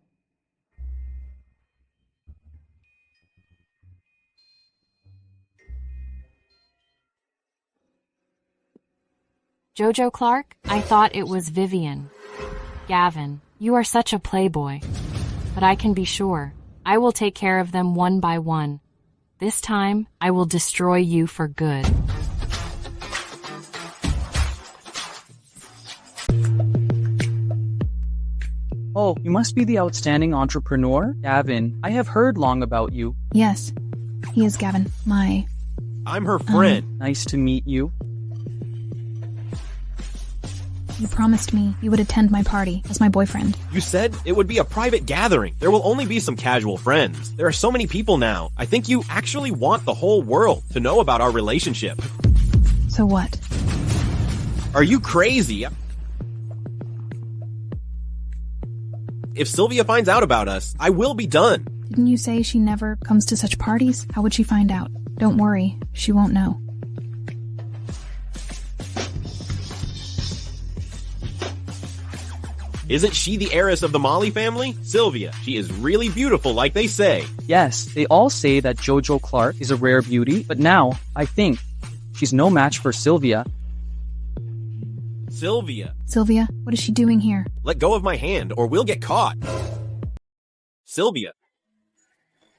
Jojo Clark, I thought it was Vivian. Gavin, you are such a playboy. But I can be sure, I will take care of them one by one. This time, I will destroy you for good. Oh, you must be the outstanding entrepreneur, Gavin. I have heard long about you. Yes, he is Gavin, I'm her friend. Nice to meet you. You promised me you would attend my party as my boyfriend. You said it would be a private gathering. There will only be some casual friends. There are so many people now. I think you actually want the whole world to know about our relationship. So what? Are you crazy? If Sylvia finds out about us, I will be done. Didn't you say she never comes to such parties? How would she find out? Don't worry, she won't know. Isn't she the heiress of the Molly family? Sylvia, she is really beautiful like they say. Yes, they all say that Jojo Clark is a rare beauty, but now, I think, she's no match for Sylvia. Sylvia. Sylvia, what is she doing here? Let go of my hand or we'll get caught. Sylvia.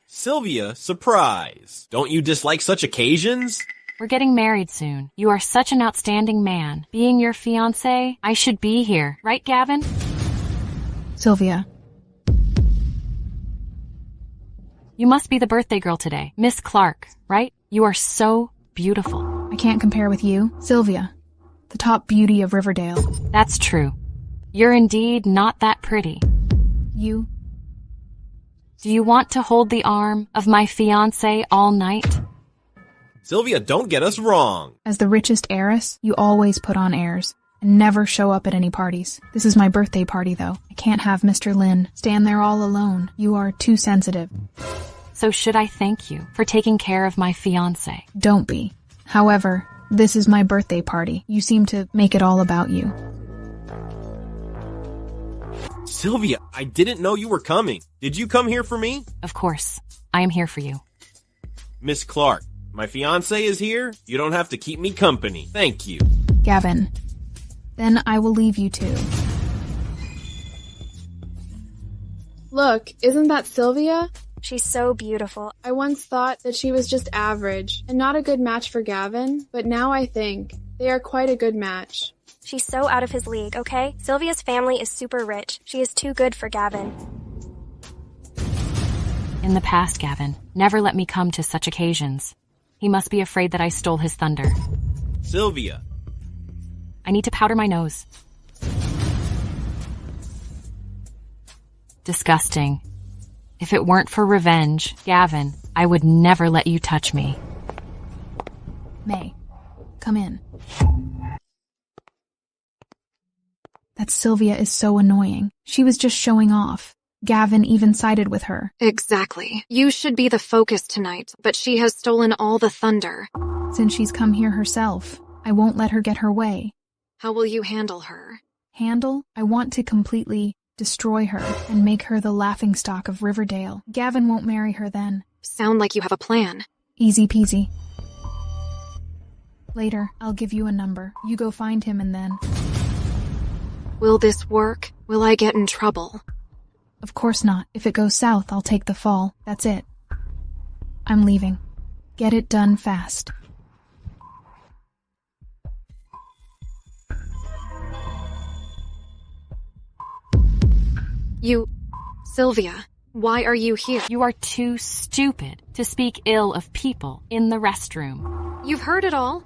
Sylvia, surprise. Don't you dislike such occasions? We're getting married soon. You are such an outstanding man. Being your fiancé, I should be here. Right, Gavin? Sylvia. You must be the birthday girl today. Miss Clark, right? You are so beautiful. I can't compare with you. Sylvia, the top beauty of Riverdale. That's true. You're indeed not that pretty. You? Do you want to hold the arm of my fiancé all night? Sylvia, don't get us wrong. As the richest heiress, you always put on airs and never show up at any parties. This is my birthday party, though. I can't have Mr. Lin stand there all alone. You are too sensitive. So should I thank you for taking care of my fiancé? Don't be. However, this is my birthday party. You seem to make it all about you. Sylvia, I didn't know you were coming. Did you come here for me? Of course. I am here for you. Miss Clark, my fiancé is here. You don't have to keep me company. Thank you. Gavin, then I will leave you two. Look, isn't that Sylvia? She's so beautiful. I once thought that she was just average and not a good match for Gavin, but now I think they are quite a good match. She's so out of his league, okay? Sylvia's family is super rich. She is too good for Gavin. In the past, Gavin never let me come to such occasions. He must be afraid that I stole his thunder. Sylvia. I need to powder my nose. Disgusting. If it weren't for revenge, Gavin, I would never let you touch me. May, come in. That Sylvia is so annoying. She was just showing off. Gavin even sided with her. Exactly. You should be the focus tonight, but she has stolen all the thunder. Since she's come here herself, I won't let her get her way. How will you handle her? Handle? I want to completely destroy her and make her the laughingstock of Riverdale. Gavin won't marry her then. Sound like you have a plan. Easy peasy. Later, I'll give you a number. You go find him and then... Will this work? Will I get in trouble? Of course not. If it goes south, I'll take the fall. That's it. I'm leaving. Get it done fast. Sylvia, why are you here? You are too stupid to speak ill of people in the restroom. You've heard it all.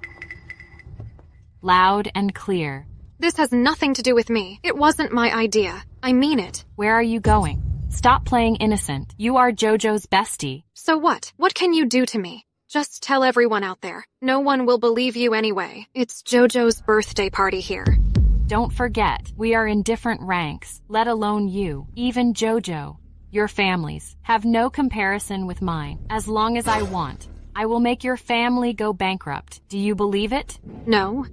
Loud and clear. This has nothing to do with me. It wasn't my idea. I mean it. Where are you going? Stop playing innocent. You are JoJo's bestie. So what? What can you do to me? Just tell everyone out there. No one will believe you anyway. It's JoJo's birthday party here. Don't forget, we are in different ranks, let alone you, even JoJo. Your families have no comparison with mine. As long as I want, I will make your family go bankrupt. Do you believe it? No.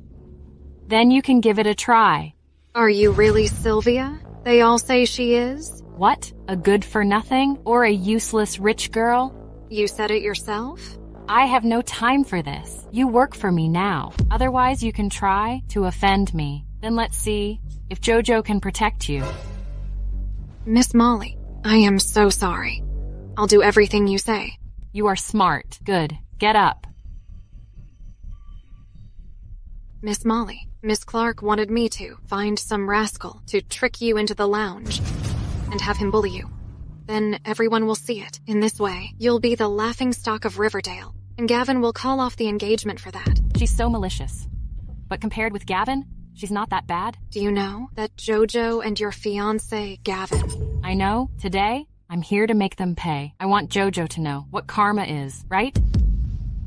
Then you can give it a try. Are you really Sylvia? They all say she is. What? A good-for-nothing or a useless rich girl? You said it yourself? I have no time for this. You work for me now. Otherwise, you can try to offend me. Then let's see if JoJo can protect you. Miss Molly, I am so sorry. I'll do everything you say. You are smart. Good. Get up. Miss Molly, Miss Clark wanted me to find some rascal to trick you into the lounge and have him bully you. Then everyone will see it. In this way, you'll be the laughingstock of Riverdale, and Gavin will call off the engagement for that. She's so malicious. But compared with Gavin, she's not that bad. Do you know that JoJo and your fiancé, Gavin? I know. Today, I'm here to make them pay. I want JoJo to know what karma is, right?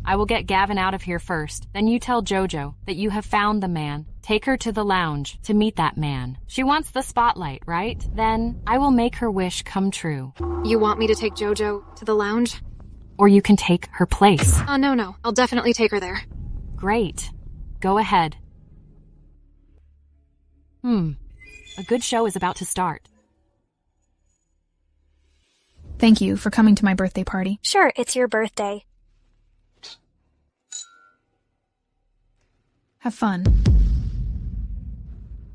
I will get Gavin out of here first. Then you tell JoJo that you have found the man. Take her to the lounge to meet that man. She wants the spotlight, right? Then I will make her wish come true. You want me to take JoJo to the lounge? Or you can take her place. No. I'll definitely take her there. Great. Go ahead. A good show is about to start. Thank you for coming to my birthday party. Sure, it's your birthday. Have fun.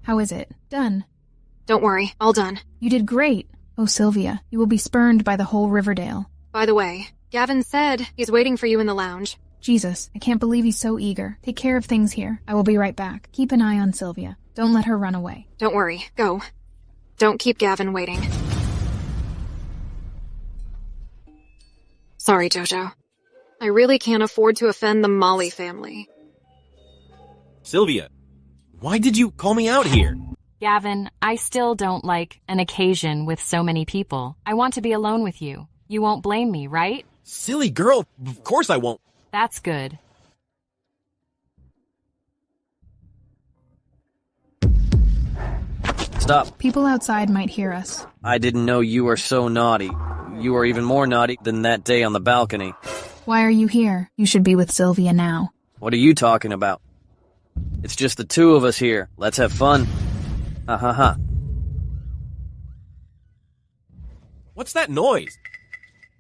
How is it? Done. Don't worry, all done. You did great. Oh, Sylvia, you will be spurned by the whole Riverdale. By the way, Gavin said he's waiting for you in the lounge. Jesus, I can't believe he's so eager. Take care of things here. I will be right back. Keep an eye on Sylvia. Don't let her run away. Don't worry. Go. Don't keep Gavin waiting. Sorry, JoJo. I really can't afford to offend the Molly family. Sylvia, why did you call me out here? Gavin, I still don't like an occasion with so many people. I want to be alone with you. You won't blame me, right? Silly girl, of course I won't. That's good. Stop. People outside might hear us. I didn't know you were so naughty. You are even more naughty than that day on the balcony. Why are you here? You should be with Sylvia now. What are you talking about? It's just the two of us here. Let's have fun. Ha ha ha. What's that noise?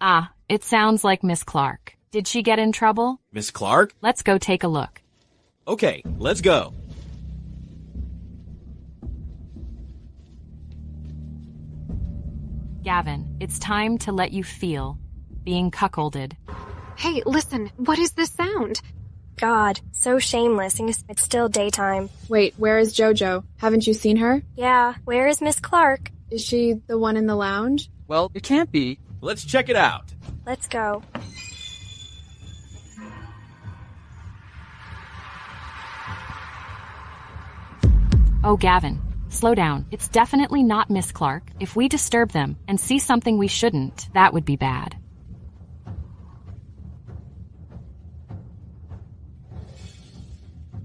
Ah, it sounds like Miss Clark. Did she get in trouble? Miss Clark? Let's go take a look. Okay, let's go. Gavin, it's time to let you feel being cuckolded. Hey, listen, what is this sound? God, so shameless, and it's still daytime. Wait, where is Jojo? Haven't you seen her? Yeah, where is Miss Clark? Is she the one in the lounge? Well, it can't be. Let's check it out. Let's go. Oh, Gavin, slow down. It's definitely not Miss Clark. If we disturb them and see something we shouldn't, that would be bad.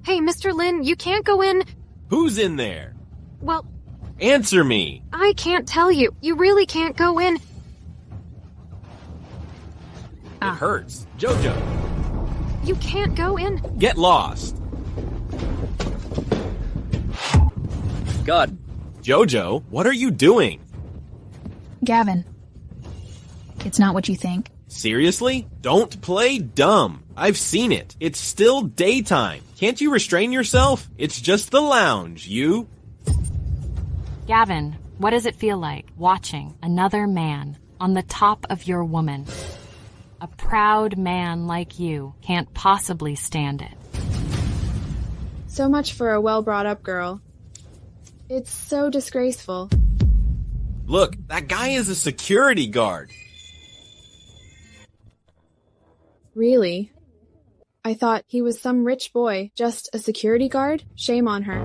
Hey, Mr. Lin, you can't go in. Who's in there? Well, answer me. I can't tell you. You really can't go in. It hurts. Jojo. You can't go in. Get lost. God. Jojo, what are you doing? Gavin. It's not what you think. Seriously? Don't play dumb. I've seen it. It's still daytime. Can't you restrain yourself? It's just the lounge, you. Gavin, what does it feel like watching another man on the top of your woman? A proud man like you can't possibly stand it. So much for a well-brought-up girl. It's so disgraceful. Look, that guy is a security guard. Really? I thought he was some rich boy, just a security guard? Shame on her.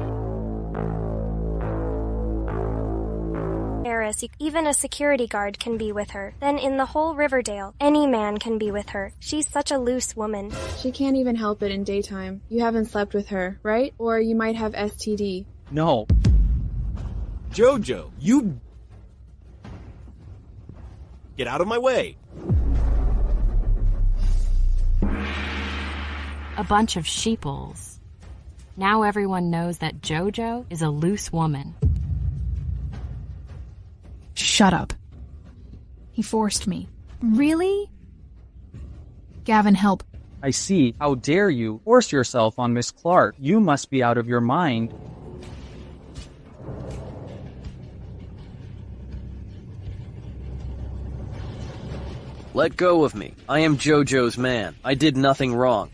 Eris, even a security guard can be with her. Then in the whole Riverdale, any man can be with her. She's such a loose woman. She can't even help it in daytime. You haven't slept with her, right? Or you might have STD. No. Jojo, you... Get out of my way. A bunch of sheeples. Now everyone knows that Jojo is a loose woman. Shut up. He forced me. Really? Gavin, help. I see. How dare you force yourself on Miss Clark? You must be out of your mind. Let go of me. I am Jojo's man. I did nothing wrong.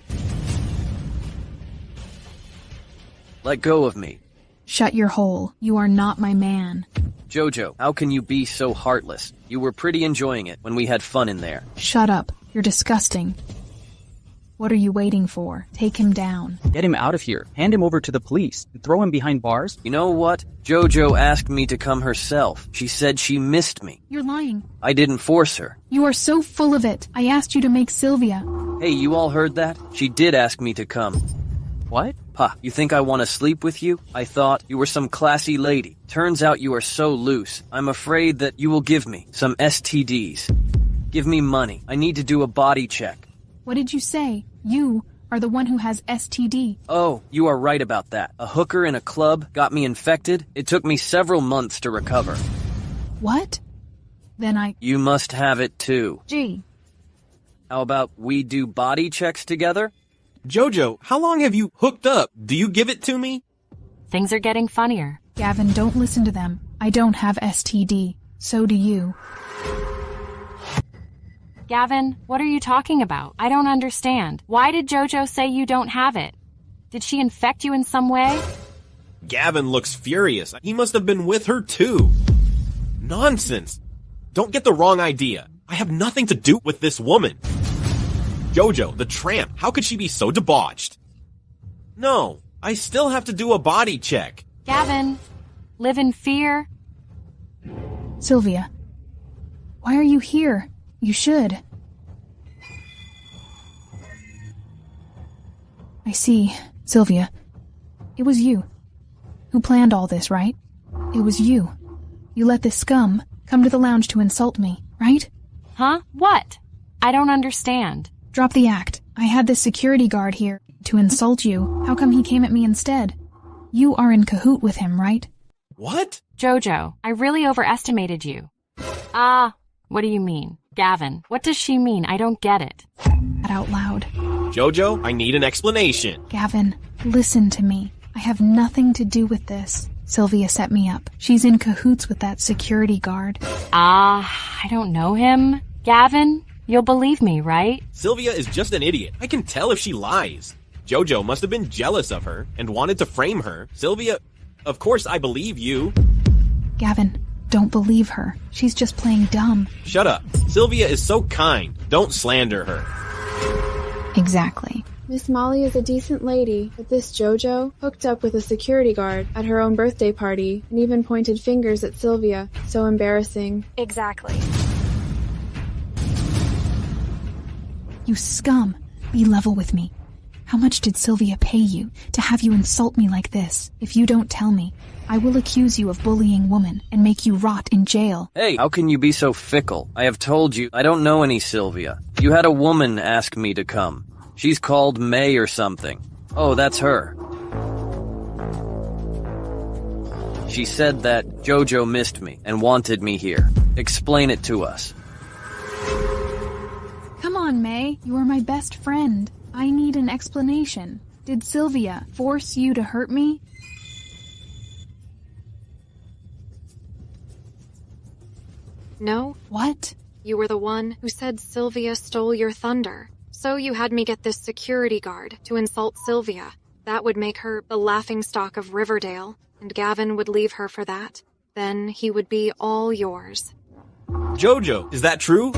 Let go of me. Shut your hole. You are not my man. Jojo, how can you be so heartless? You were pretty enjoying it when we had fun in there. Shut up. You're disgusting. What are you waiting for? Take him down. Get him out of here. Hand him over to the police. And throw him behind bars. You know what? Jojo asked me to come herself. She said she missed me. You're lying. I didn't force her. You are so full of it. I asked you to make Sylvia. Hey, you all heard that? She did ask me to come. What? Pa, you think I want to sleep with you? I thought you were some classy lady. Turns out you are so loose. I'm afraid that you will give me some STDs. Give me money. I need to do a body check. What did you say? You are the one who has STD. Oh, you are right about that. A hooker in a club got me infected. It took me several months to recover. What? Then You must have it too. Gee. How about we do body checks together? Jojo, how long have you hooked up? Do you give it to me? Things are getting funnier. Gavin, don't listen to them. I don't have STD. So do you. Gavin, what are you talking about? I don't understand. Why did Jojo say you don't have it? Did she infect you in some way? Gavin looks furious. He must have been with her too. Nonsense. Don't get the wrong idea. I have nothing to do with this woman. Jojo, the tramp, how could she be so debauched? No, I still have to do a body check. Gavin, live in fear. Sylvia, why are you here? You should. I see. Sylvia, it was you who planned all this, right? It was you. You let this scum come to the lounge to insult me, right? Huh? What? I don't understand. Drop the act. I had this security guard here to insult you. How come he came at me instead? You are in cahoot with him, right? What? Jojo, I really overestimated you. What do you mean? Gavin, what does she mean? I don't get it. That out loud. Jojo, I need an explanation. Gavin, listen to me. I have nothing to do with this. Sylvia set me up. She's in cahoots with that security guard. I don't know him. Gavin, you'll believe me, right? Sylvia is just an idiot. I can tell if she lies. Jojo must have been jealous of her and wanted to frame her. Sylvia, of course I believe you. Gavin, don't believe her. She's just playing dumb. Shut up. Sylvia is so kind. Don't slander her. Exactly. Miss Molly is a decent lady, but this Jojo hooked up with a security guard at her own birthday party and even pointed fingers at Sylvia. So embarrassing. Exactly. You scum. Be level with me. How much did Sylvia pay you to have you insult me like this? If you don't tell me, I will accuse you of bullying women and make you rot in jail. Hey, how can you be so fickle? I have told you, I don't know any Sylvia. You had a woman ask me to come. She's called May or something. Oh, that's her. She said that Jojo missed me and wanted me here. Explain it to us. Come on, May. You are my best friend. I need an explanation. Did Sylvia force you to hurt me? No. What? You were the one who said Sylvia stole your thunder. So you had me get this security guard to insult Sylvia. That would make her the laughingstock of Riverdale, and Gavin would leave her for that. Then he would be all yours. Jojo, is that true?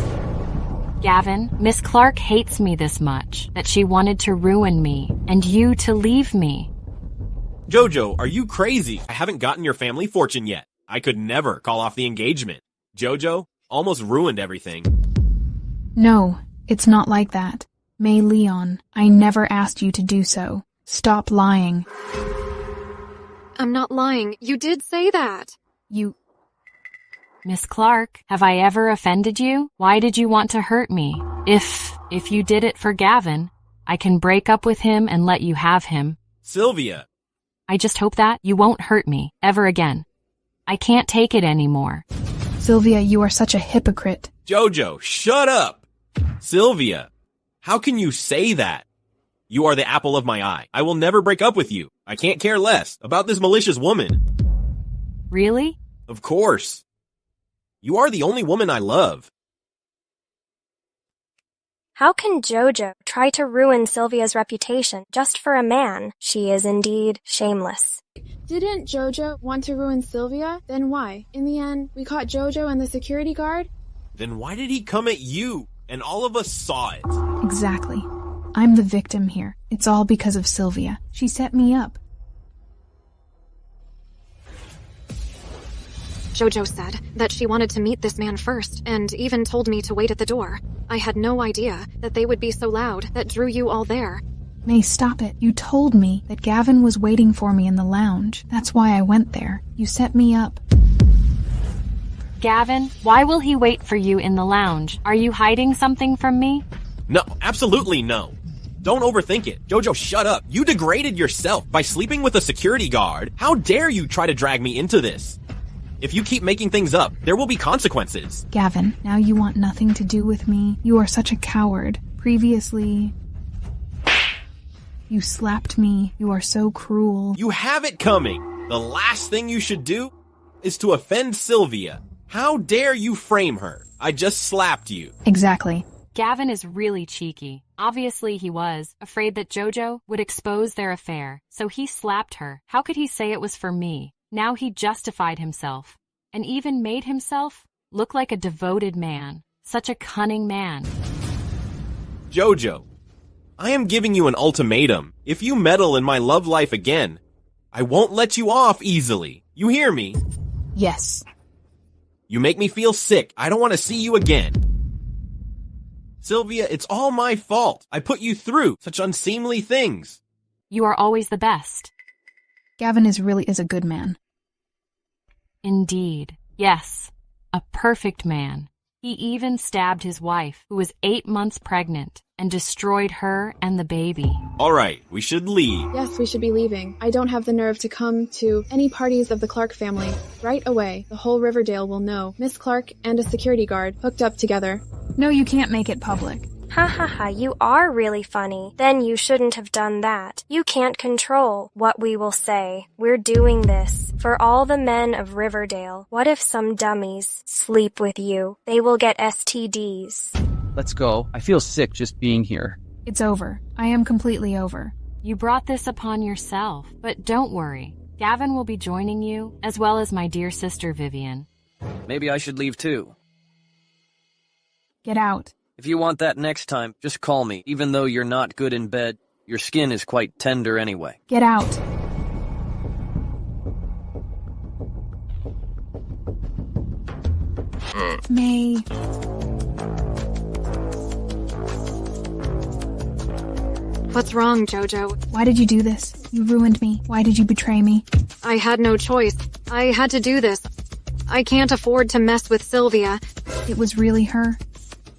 Gavin, Miss Clark hates me this much, that she wanted to ruin me, and you to leave me. Jojo, are you crazy? I haven't gotten your family fortune yet. I could never call off the engagement. Jojo almost ruined everything. No, it's not like that. May Leon, I never asked you to do so. Stop lying. I'm not lying. You did say that. Miss Clark, have I ever offended you? Why did you want to hurt me? If you did it for Gavin, I can break up with him and let you have him. Sylvia. I just hope that you won't hurt me ever again. I can't take it anymore. Sylvia, you are such a hypocrite. Jojo, shut up. Sylvia, how can you say that? You are the apple of my eye. I will never break up with you. I can't care less about this malicious woman. Really? Of course. You are the only woman I love. How can Jojo try to ruin Sylvia's reputation just for a man? She is indeed shameless. Didn't Jojo want to ruin Sylvia? Then why? In the end, we caught Jojo and the security guard? Then why did he come at you? And all of us saw it. Exactly. I'm the victim here. It's all because of Sylvia. She set me up. Jojo said that she wanted to meet this man first, and even told me to wait at the door. I had no idea that they would be so loud that drew you all there. May, stop it. You told me that Gavin was waiting for me in the lounge. That's why I went there. You set me up. Gavin, why will he wait for you in the lounge? Are you hiding something from me? No, absolutely no. Don't overthink it. Jojo, shut up. You degraded yourself by sleeping with a security guard. How dare you try to drag me into this? If you keep making things up, there will be consequences. Gavin, now you want nothing to do with me. You are such a coward. Previously, you slapped me. You are so cruel. You have it coming. The last thing you should do is to offend Sylvia. How dare you frame her? I just slapped you. Exactly. Gavin is really cheeky. Obviously he was, afraid that Jojo would expose their affair, so he slapped her. How could he say it was for me? Now he justified himself, and even made himself look like a devoted man. Such a cunning man. Jojo, I am giving you an ultimatum. If you meddle in my love life again, I won't let you off easily. You hear me? Yes. You make me feel sick. I don't want to see you again. Sylvia, it's all my fault. I put you through such unseemly things. You are always the best. Gavin is a good man. Indeed. Yes. A perfect man. He even stabbed his wife, who was 8 months pregnant, and destroyed her and the baby. All right, we should leave. Yes, we should be leaving. I don't have the nerve to come to any parties of the Clark family. Right away, the whole Riverdale will know Miss Clark and a security guard hooked up together. No, you can't make it public. Ha ha ha, you are really funny. Then you shouldn't have done that. You can't control what we will say. We're doing this for all the men of Riverdale. What if some dummies sleep with you? They will get STDs. Let's go. I feel sick just being here. It's over. I am completely over. You brought this upon yourself, but don't worry. Gavin will be joining you, as well as my dear sister Vivian. Maybe I should leave too. Get out. If you want that next time, just call me. Even though you're not good in bed, your skin is quite tender anyway. Get out. May. What's wrong, Jojo? Why did you do this? You ruined me. Why did you betray me? I had no choice. I had to do this. I can't afford to mess with Sylvia. It was really her.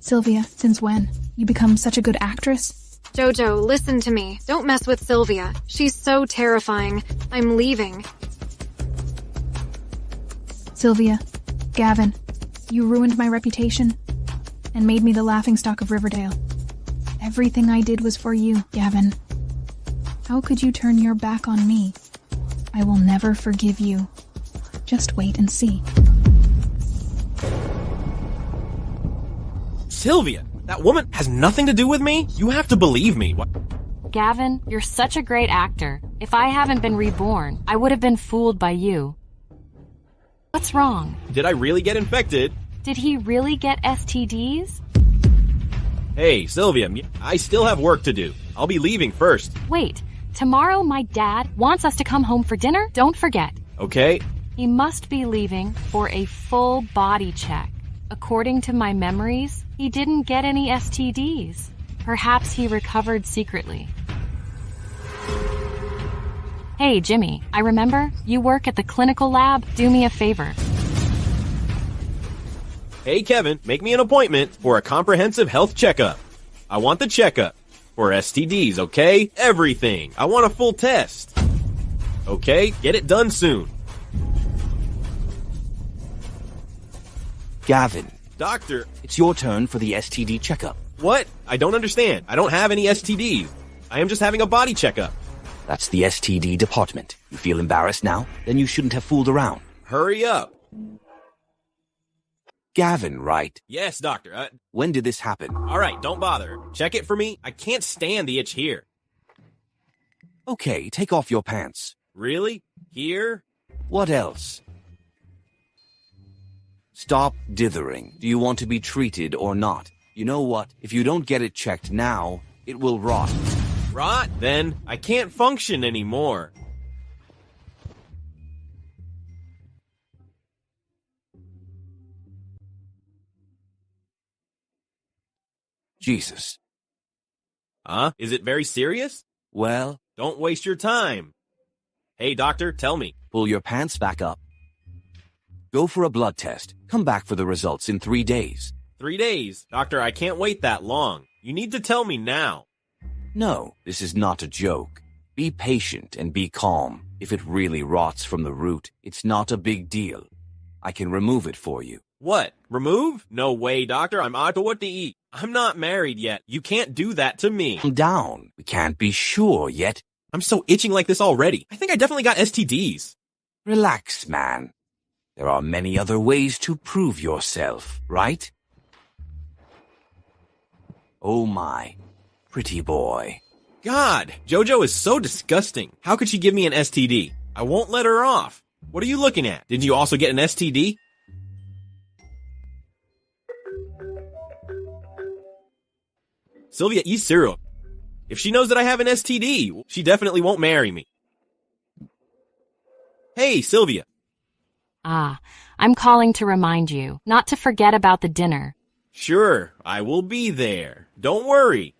Sylvia, since when? You become such a good actress? Jojo, listen to me. Don't mess with Sylvia. She's so terrifying. I'm leaving. Sylvia, Gavin, you ruined my reputation and made me the laughingstock of Riverdale. Everything I did was for you, Gavin. How could you turn your back on me? I will never forgive you. Just wait and see. Sylvia, that woman has nothing to do with me? You have to believe me. What? Gavin, you're such a great actor. If I haven't been reborn, I would have been fooled by you. What's wrong? Did I really get infected? Did he really get STDs? Hey, Sylvia, I still have work to do. I'll be leaving first. Wait, tomorrow my dad wants us to come home for dinner? Don't forget. Okay. He must be leaving for a full body check. According to my memories, he didn't get any STDs. Perhaps he recovered secretly. Hey, Jimmy, I remember you work at the clinical lab. Do me a favor. Hey, Kevin, make me an appointment for a comprehensive health checkup. I want the checkup for STDs, okay? Everything. I want a full test. Okay, get it done soon. Gavin. Doctor. It's your turn for the STD checkup. What? I don't understand. I don't have any STDs. I am just having a body checkup. That's the STD department. You feel embarrassed now? Then you shouldn't have fooled around. Hurry up. Gavin, right? Yes, doctor. When did this happen? All right, don't bother. Check it for me. I can't stand the itch here. Okay, take off your pants. Really? Here? What else? Stop dithering. Do you want to be treated or not? You know what? If you don't get it checked now, it will rot. Rot? Then I can't function anymore. Jesus. Is it very serious? Well, don't waste your time. Hey, doctor, tell me. Pull your pants back up. Go for a blood test. Come back for the results in 3 days. 3 days? Doctor, I can't wait that long. You need to tell me now. No, this is not a joke. Be patient and be calm. If it really rots from the root, it's not a big deal. I can remove it for you. What? Remove? No way, doctor. I'm out of what to eat. I'm not married yet. You can't do that to me. Calm down. We can't be sure yet. I'm so itching like this already. I think I definitely got STDs. Relax, man. There are many other ways to prove yourself, right? Oh my, pretty boy. God, JoJo is so disgusting. How could she give me an STD? I won't let her off. What are you looking at? Did you also get an STD? Sylvia eats cereal. If she knows that I have an STD, she definitely won't marry me. Hey, Sylvia. I'm calling to remind you not to forget about the dinner. Sure, I will be there. Don't worry.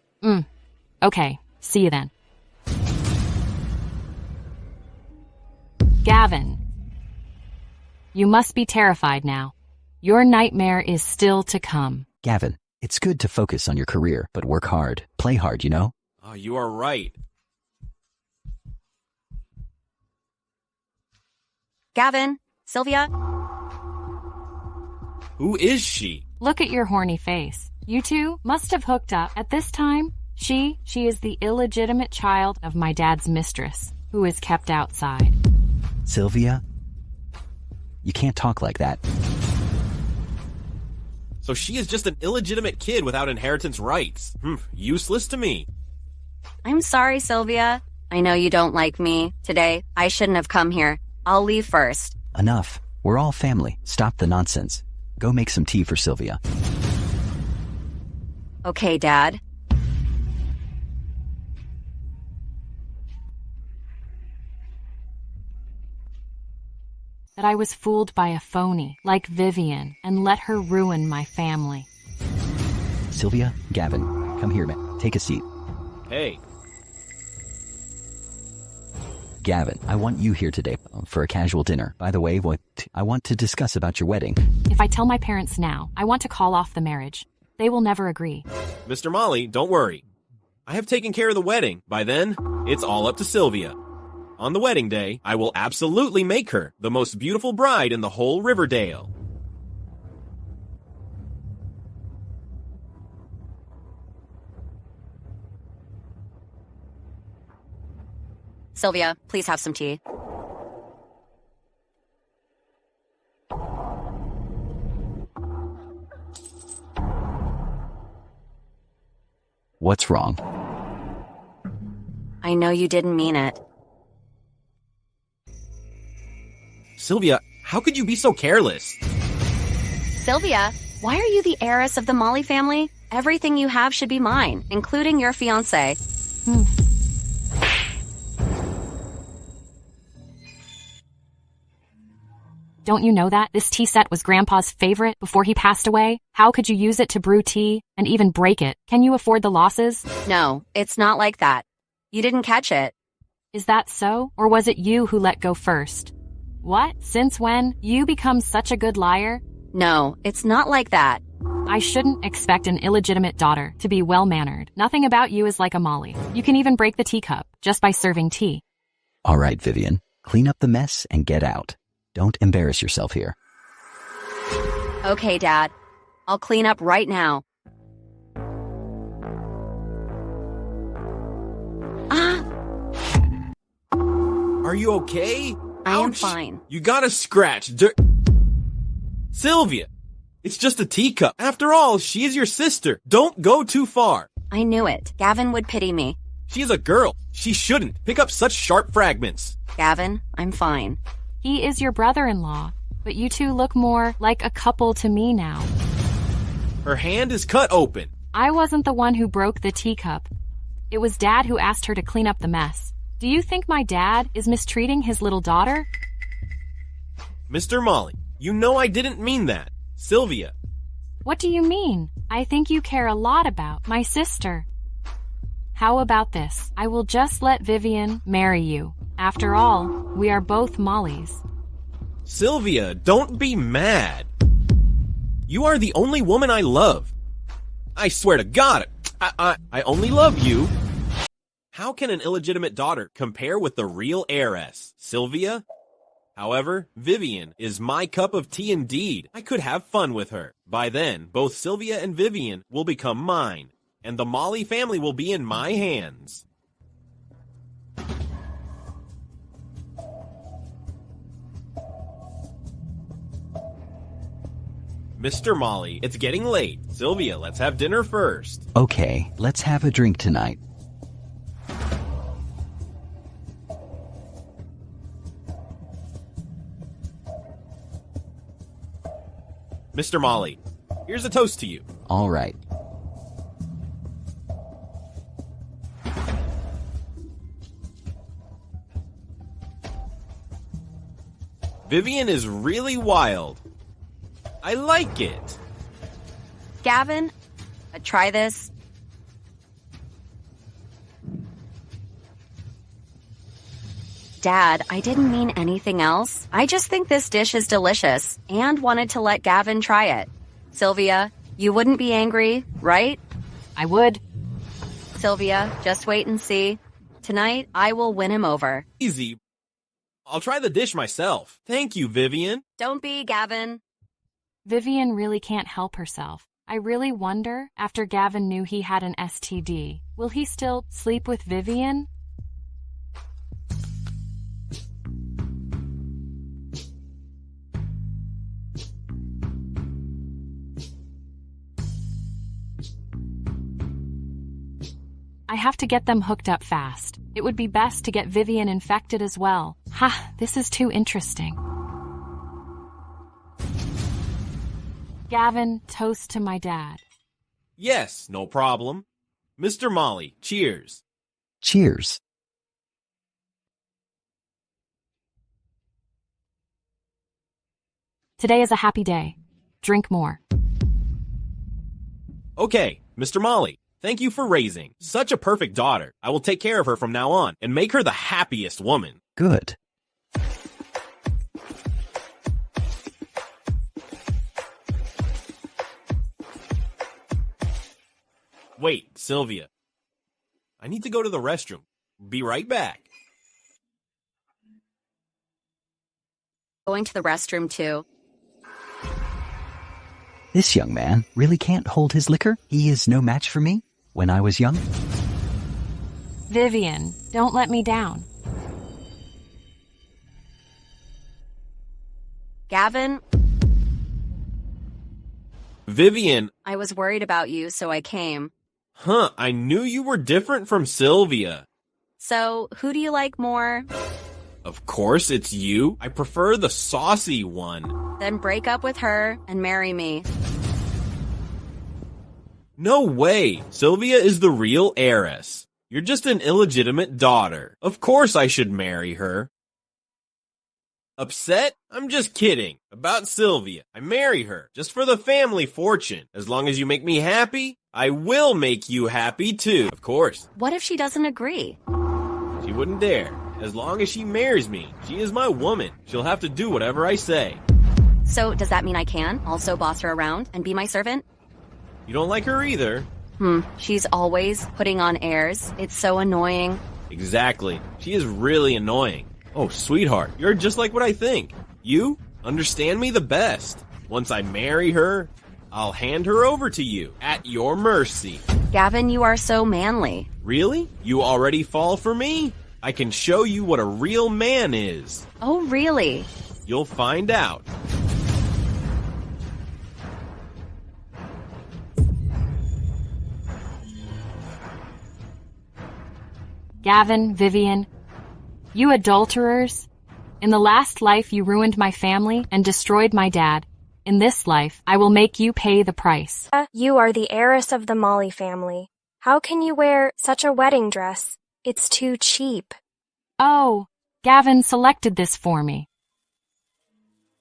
Okay, see you then. Gavin. You must be terrified now. Your nightmare is still to come. Gavin, it's good to focus on your career, but work hard. Play hard, you know? Oh, you are right. Gavin, Sylvia. Who is she? Look at your horny face. You two must have hooked up. At this time, she is the illegitimate child of my dad's mistress, who is kept outside. Sylvia, you can't talk like that. So she is just an illegitimate kid without inheritance rights. Useless to me. I'm sorry, Sylvia. I know you don't like me. Today, I shouldn't have come here. I'll leave first. Enough. We're all family. Stop the nonsense. Go make some tea for Sylvia. Okay, Dad. That I was fooled by a phony like Vivian and let her ruin my family. Sylvia, Gavin, come here, man. Take a seat. Hey. Gavin, I want you here today for a casual dinner. By the way, what I want to discuss about your wedding. If I tell my parents now, I want to call off the marriage. They will never agree. Mr. Molly, don't worry. I have taken care of the wedding. By then, it's all up to Sylvia. On the wedding day, I will absolutely make her the most beautiful bride in the whole Riverdale. Sylvia, please have some tea. What's wrong? I know you didn't mean it. Sylvia, how could you be so careless? Sylvia, why are you the heiress of the Molly family? Everything you have should be mine, including your fiancé. Don't you know that? This tea set was Grandpa's favorite before he passed away? How could you use it to brew tea and even break it? Can you afford the losses? No, it's not like that. You didn't catch it. Is that so? Or was it you who let go first? What? Since when? You become such a good liar? No, it's not like that. I shouldn't expect an illegitimate daughter to be well-mannered. Nothing about you is like a Molly. You can even break the teacup just by serving tea. All right, Vivian. Clean up the mess and get out. Don't embarrass yourself here. Okay, Dad. I'll clean up right now. Are you okay? I am Ouch. fine. You got a scratch. Sylvia, it's just a teacup. After all, she is your sister. Don't go too far. I knew it. Gavin would pity me. She is a girl. She shouldn't pick up such sharp fragments. Gavin, I'm fine. He is your brother-in-law, but you two look more like a couple to me now. Her hand is cut open. I wasn't the one who broke the teacup. It was Dad who asked her to clean up the mess. Do you think my dad is mistreating his little daughter? Mr. Molly, you know I didn't mean that. Sylvia. What do you mean? I think you care a lot about my sister. How about this? I will just let Vivian marry you. After all, we are both Mollys. Sylvia, don't be mad. You are the only woman I love. I swear to God, I only love you. How can an illegitimate daughter compare with the real heiress, Sylvia? However, Vivian is my cup of tea indeed. I could have fun with her. By then, both Sylvia and Vivian will become mine, and the Molly family will be in my hands. Mr. Molly, it's getting late. Sylvia, let's have dinner first. Okay, let's have a drink tonight. Mr. Molly, here's a toast to you. All right. Vivian is really wild. I like it. Gavin, try this. Dad, I didn't mean anything else. I just think this dish is delicious and wanted to let Gavin try it. Sylvia, you wouldn't be angry, right? I would. Sylvia, just wait and see. Tonight, I will win him over. Easy. I'll try the dish myself. Thank you, Vivian. Don't be, Gavin. Vivian really can't help herself. I really wonder, after Gavin knew he had an STD, will he still sleep with Vivian? I have to get them hooked up fast. It would be best to get Vivian infected as well. Ha, this is too interesting. Gavin, toast to my dad. Yes, no problem. Mr. Molly, cheers. Cheers. Today is a happy day. Drink more. Okay, Mr. Molly, thank you for raising such a perfect daughter. I will take care of her from now on and make her the happiest woman. Good. Wait, Sylvia. I need to go to the restroom. Be right back. Going to the restroom too. This young man really can't hold his liquor. He is no match for me. When I was young. Vivian, don't let me down. Gavin, Vivian. I was worried about you, so I came. Huh, I knew you were different from Sylvia. So, who do you like more? Of course it's you. I prefer the saucy one. Then break up with her and marry me. No way. Sylvia is the real heiress. You're just an illegitimate daughter. Of course I should marry her. Upset? I'm just kidding. About Sylvia. I marry her just for the family fortune. As long as you make me happy, I will make you happy too. Of course. What if she doesn't agree? She wouldn't dare. As long as she marries me, she is my woman. She'll have to do whatever I say. So does that mean I can also boss her around and be my servant? You don't like her either. She's always putting on airs. It's so annoying. Exactly. She is really annoying. Oh, sweetheart, you're just like what I think. You understand me the best. Once I marry her, I'll hand her over to you at your mercy. Gavin, you are so manly. Really? You already fall for me? I can show you what a real man is. Oh, really? You'll find out. Gavin, Vivian, you adulterers. In the last life you ruined my family and destroyed my dad. In this life, I will make you pay the price. You are the heiress of the Molly family. How can you wear such a wedding dress? It's too cheap. Oh, Gavin selected this for me.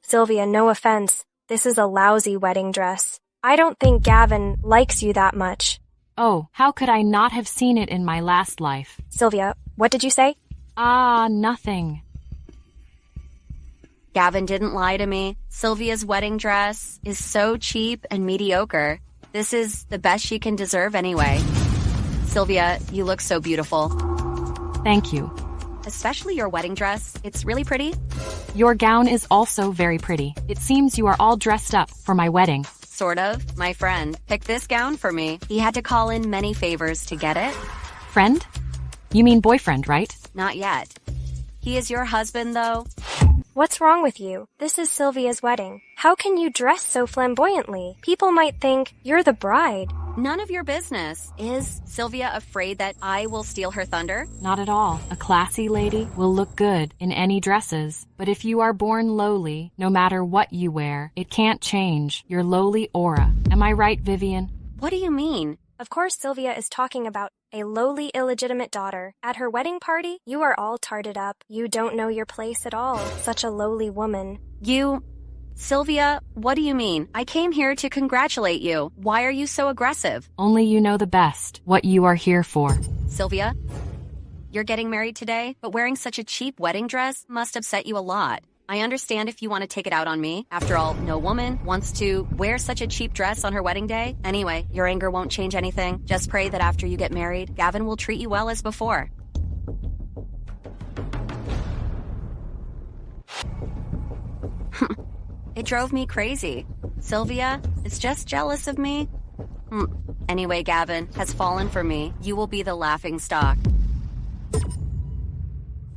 Sylvia, no offense. This is a lousy wedding dress. I don't think Gavin likes you that much. Oh, how could I not have seen it in my last life? Sylvia, what did you say? Nothing. Gavin didn't lie to me. Sylvia's wedding dress is so cheap and mediocre. This is the best she can deserve anyway. Sylvia, you look so beautiful. Thank you. Especially your wedding dress. It's really pretty. Your gown is also very pretty. It seems you are all dressed up for my wedding. Sort of. My friend picked this gown for me. He had to call in many favors to get it. Friend? You mean boyfriend, right? Not yet. He is your husband, though. What's wrong with you? This is Sylvia's wedding. How can you dress so flamboyantly? People might think you're the bride. None of your business. Is Sylvia afraid that I will steal her thunder? Not at all. A classy lady will look good in any dresses. But if you are born lowly, no matter what you wear, it can't change your lowly aura. Am I right, Vivian? What do you mean? Of course Sylvia is talking about a lowly, illegitimate daughter. At her wedding party, you are all tarted up. You don't know your place at all. Such a lowly woman. Sylvia, what do you mean? I came here to congratulate you. Why are you so aggressive? Only you know the best, what you are here for. Sylvia, you're getting married today, but wearing such a cheap wedding dress must upset you a lot. I understand if you want to take it out on me. After all, no woman wants to wear such a cheap dress on her wedding day. Anyway, your anger won't change anything. Just pray that after you get married, Gavin will treat you well as before. It drove me crazy. Sylvia is just jealous of me. Anyway, Gavin has fallen for me. You will be the laughing stock.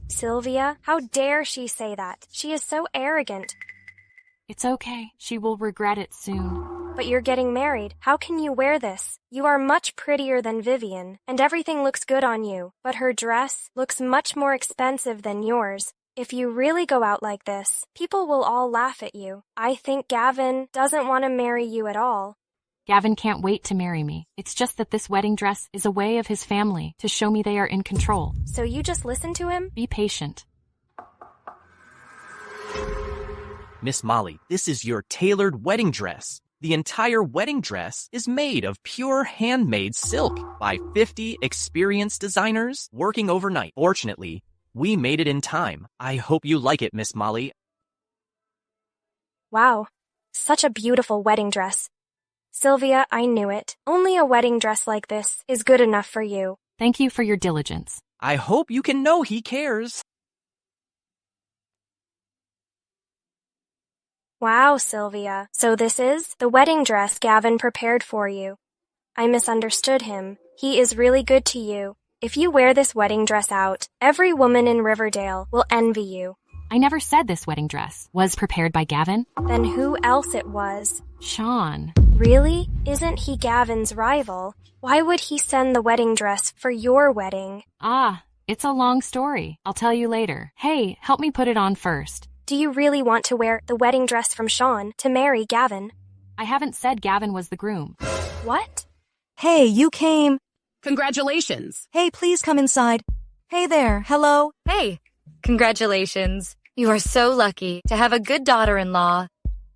Sylvia, how dare she say that? She is so arrogant. It's okay. She will regret it soon. But you're getting married. How can you wear this? You are much prettier than Vivian, and everything looks good on you. But her dress looks much more expensive than yours. If you really go out like this, people will all laugh at you. I think Gavin doesn't want to marry you at all. Gavin can't wait to marry me. It's just that this wedding dress is a way of his family to show me they are in control. So you just listen to him? Be patient. Miss Molly, this is your tailored wedding dress. The entire wedding dress is made of pure handmade silk by 50 experienced designers working overnight. Fortunately, we made it in time. I hope you like it, Miss Molly. Wow, such a beautiful wedding dress. Sylvia, I knew it. Only a wedding dress like this is good enough for you. Thank you for your diligence. I hope you can know he cares. Wow, Sylvia. So this is the wedding dress Gavin prepared for you. I misunderstood him. He is really good to you. If you wear this wedding dress out, every woman in Riverdale will envy you. I never said this wedding dress was prepared by Gavin. Then who else it was? Shawn. Really? Isn't he Gavin's rival? Why would he send the wedding dress for your wedding? It's a long story. I'll tell you later. Hey, help me put it on first. Do you really want to wear the wedding dress from Shawn to marry Gavin? I haven't said Gavin was the groom. What? Hey, you came. Congratulations. Hey, please come inside. Hey there, hello. Hey, congratulations. You are so lucky to have a good daughter-in-law.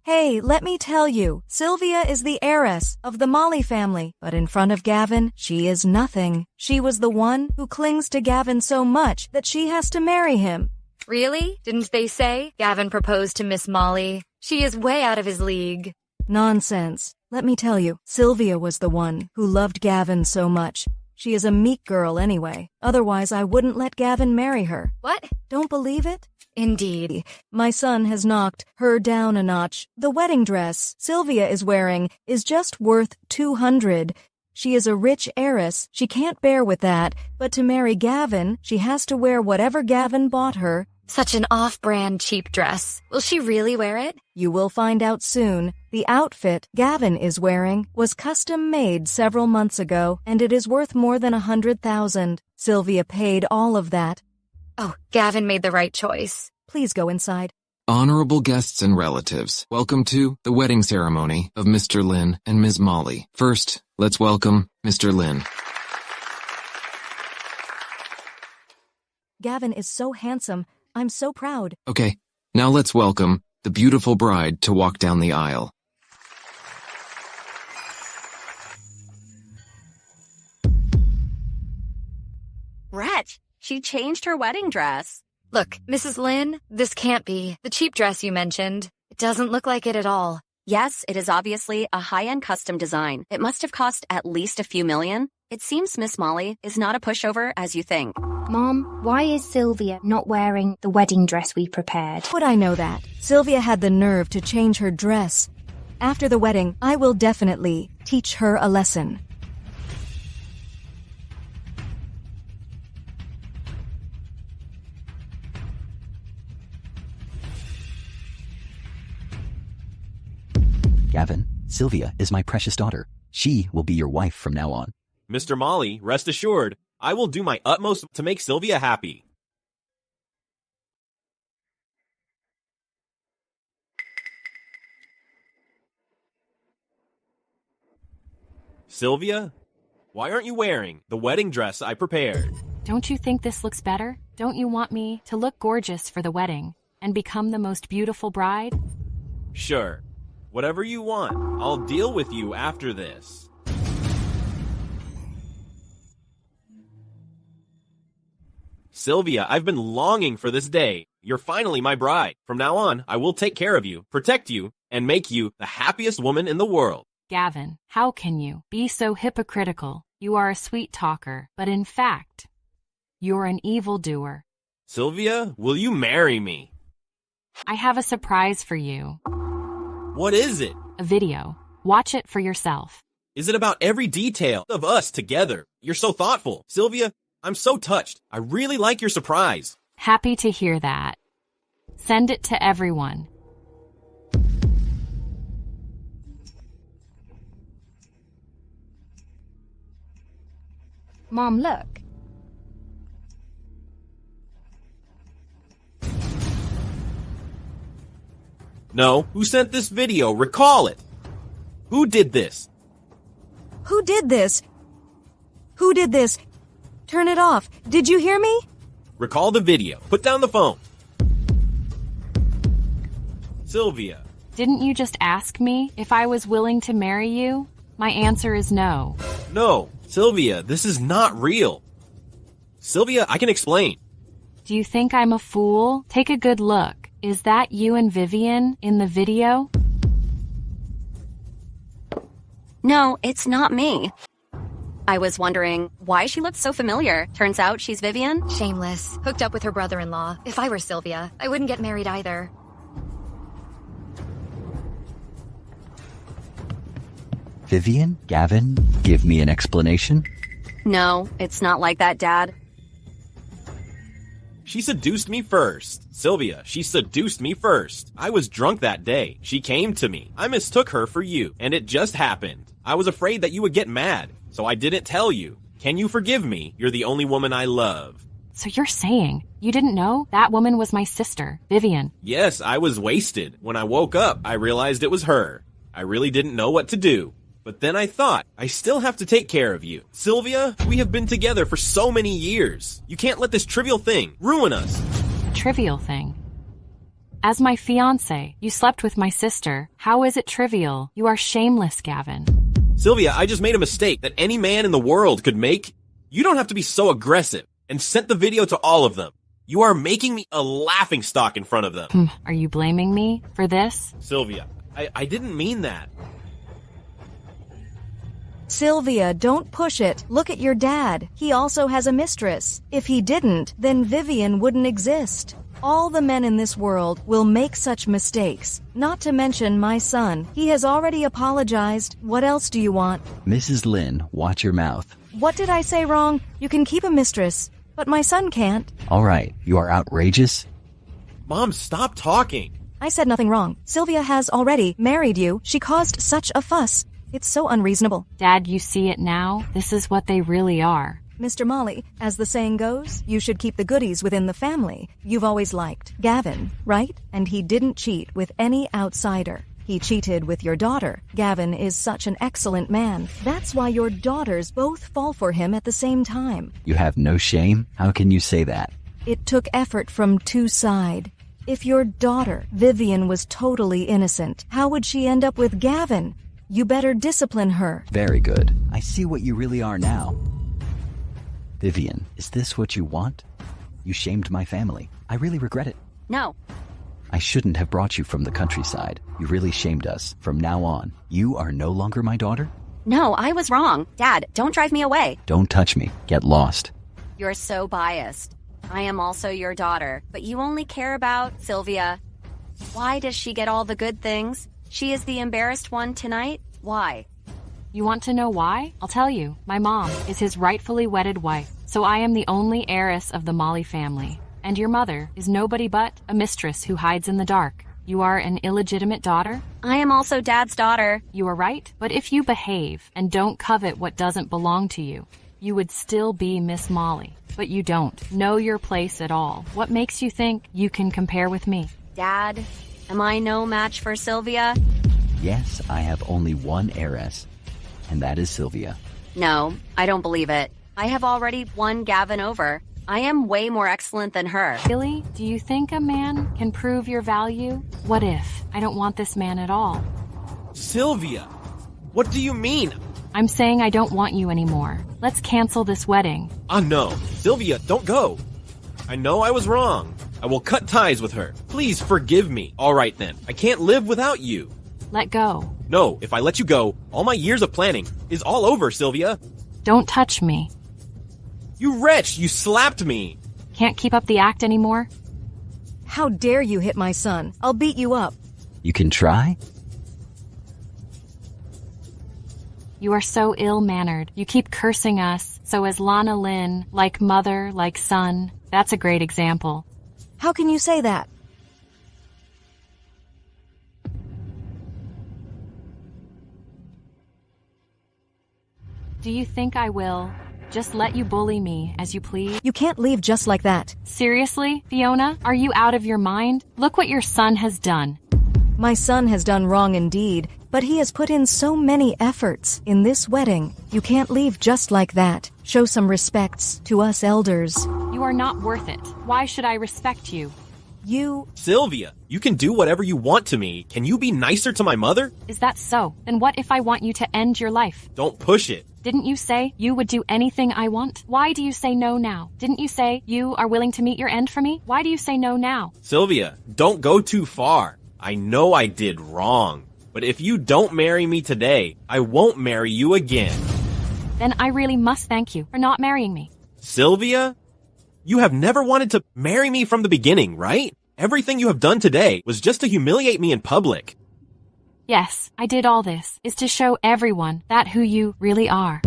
Hey, let me tell you, Sylvia is the heiress of the Molly family, but in front of Gavin, she is nothing. She was the one who clings to Gavin so much that she has to marry him. Really? Didn't they say Gavin proposed to Miss Molly? She is way out of his league. Nonsense. Let me tell you, Sylvia was the one who loved Gavin so much. She is a meek girl anyway. Otherwise, I wouldn't let Gavin marry her. What? Don't believe it? Indeed. My son has knocked her down a notch. The wedding dress Sylvia is wearing is just worth $200. She is a rich heiress. She can't bear with that. But to marry Gavin, she has to wear whatever Gavin bought her. Such an off-brand cheap dress. Will she really wear it? You will find out soon. The outfit Gavin is wearing was custom-made several months ago, and it is worth more than $100,000. Sylvia paid all of that. Oh, Gavin made the right choice. Please go inside. Honorable guests and relatives, welcome to the wedding ceremony of Mr. Lin and Ms. Molly. First, let's welcome Mr. Lin. Gavin is so handsome. I'm so proud. Okay, now let's welcome the beautiful bride to walk down the aisle. Wretch, she changed her wedding dress. Look, Mrs. Lin, this can't be the cheap dress you mentioned. It doesn't look like it at all. Yes, it is obviously a high-end custom design. It must have cost at least a few million. It seems Miss Molly is not a pushover as you think. Mom, why is Sylvia not wearing the wedding dress we prepared? Would I know that? Sylvia had the nerve to change her dress. After the wedding, I will definitely teach her a lesson. Gavin, Sylvia is my precious daughter. She will be your wife from now on. Mr. Molly, rest assured, I will do my utmost to make Sylvia happy. Sylvia, why aren't you wearing the wedding dress I prepared? Don't you think this looks better? Don't you want me to look gorgeous for the wedding and become the most beautiful bride? Sure. Whatever you want. I'll deal with you after this. Sylvia, I've been longing for this day. You're finally my bride. From now on, I will take care of you, protect you, and make you the happiest woman in the world. Gavin, how can you be so hypocritical? You are a sweet talker, but in fact, you're an evildoer. Sylvia, will you marry me? I have a surprise for you. What is it? A video. Watch it for yourself. Is it about every detail of us together? You're so thoughtful. Sylvia, I'm so touched. I really like your surprise. Happy to hear that. Send it to everyone. Mom, look. No, who sent this video? Recall it. Who did this? Who did this? Who did this? Turn it off. Did you hear me? Recall the video. Put down the phone. Sylvia. Didn't you just ask me if I was willing to marry you? My answer is no. No, Sylvia, this is not real. Sylvia, I can explain. Do you think I'm a fool? Take a good look. Is that you and Vivian in the video? No, it's not me. I was wondering why she looked so familiar. Turns out she's Vivian. Shameless. Hooked up with her brother-in-law. If I were Sylvia, I wouldn't get married either. Vivian? Gavin? Give me an explanation? No, it's not like that, Dad. She seduced me first. Sylvia, she seduced me first. I was drunk that day. She came to me. I mistook her for you, and it just happened. I was afraid that you would get mad, so I didn't tell you. Can you forgive me? You're the only woman I love. So you're saying you didn't know that woman was my sister, Vivian? Yes, I was wasted. When I woke up, I realized it was her. I really didn't know what to do. But then I thought, I still have to take care of you. Sylvia, we have been together for so many years. You can't let this trivial thing ruin us. A trivial thing? As my fiancé, you slept with my sister. How is it trivial? You are shameless, Gavin. Sylvia, I just made a mistake that any man in the world could make. You don't have to be so aggressive, and sent the video to all of them. You are making me a laughingstock in front of them. Are you blaming me for this? Sylvia, I didn't mean that. Sylvia, don't push it. Look at your dad. He also has a mistress. If he didn't, then Vivian wouldn't exist. All the men in this world will make such mistakes. Not to mention my son. He has already apologized. What else do you want? Mrs. Lin, watch your mouth. What did I say wrong? You can keep a mistress, but my son can't. All right, you are outrageous. Mom, stop talking. I said nothing wrong. Sylvia has already married you. She caused such a fuss. It's so unreasonable. Dad, you see it now? This is what they really are. Mr. Molly, as the saying goes, you should keep the goodies within the family. You've always liked Gavin, right? And he didn't cheat with any outsider. He cheated with your daughter. Gavin is such an excellent man. That's why your daughters both fall for him at the same time. You have no shame? How can you say that? It took effort from two sides. If your daughter, Vivian, was totally innocent, how would she end up with Gavin? You better discipline her. Very good. I see what you really are now. Vivian, is this what you want? You shamed my family. I really regret it. No. I shouldn't have brought you from the countryside. You really shamed us. From now on, you are no longer my daughter? No, I was wrong. Dad, don't drive me away. Don't touch me. Get lost. You're so biased. I am also your daughter, but you only care about Sylvia. Why does she get all the good things? She is the embarrassed one tonight? Why? You want to know why? I'll tell you. My mom is his rightfully wedded wife, so I am the only heiress of the Molly family. And your mother is nobody but a mistress who hides in the dark. You are an illegitimate daughter? I am also Dad's daughter. You are right, but if you behave and don't covet what doesn't belong to you, you would still be Miss Molly. But you don't know your place at all. What makes you think you can compare with me? Dad, am I no match for Sylvia? Yes, I have only one heiress, and that is Sylvia. No, I don't believe it. I have already won Gavin over. I am way more excellent than her. Really? Do you think a man can prove your value? What if I don't want this man at all? Sylvia, what do you mean? I'm saying I don't want you anymore. Let's cancel this wedding. No. Sylvia, don't go. I know I was wrong. I will cut ties with her. Please forgive me. All right then. I can't live without you. Let go. No, if I let you go, all my years of planning is all over, Sylvia. Don't touch me. You wretch, you slapped me. Can't keep up the act anymore? How dare you hit my son? I'll beat you up. You can try? You are so ill-mannered. You keep cursing us. So is Lana Lynn, like mother, like son. That's a great example. How can you say that? Do you think I will just let you bully me as you please? You can't leave just like that. Seriously, Fiona? Are you out of your mind? Look what your son has done. My son has done wrong indeed, but he has put in so many efforts in this wedding. You can't leave just like that. Show some respects to us elders. You are not worth it. Why should I respect you? Sylvia, you can do whatever you want to me. Can you be nicer to my mother? Is that so? Then what if I want you to end your life? Don't push it. Didn't you say you would do anything I want? Why do you say no now? Didn't you say you are willing to meet your end for me? Why do you say no now? Sylvia, don't go too far. I know I did wrong. But if you don't marry me today, I won't marry you again. Then I really must thank you for not marrying me. Sylvia? You have never wanted to marry me from the beginning, right? Everything you have done today was just to humiliate me in public. Yes, I did all this, is to show everyone that who you really are.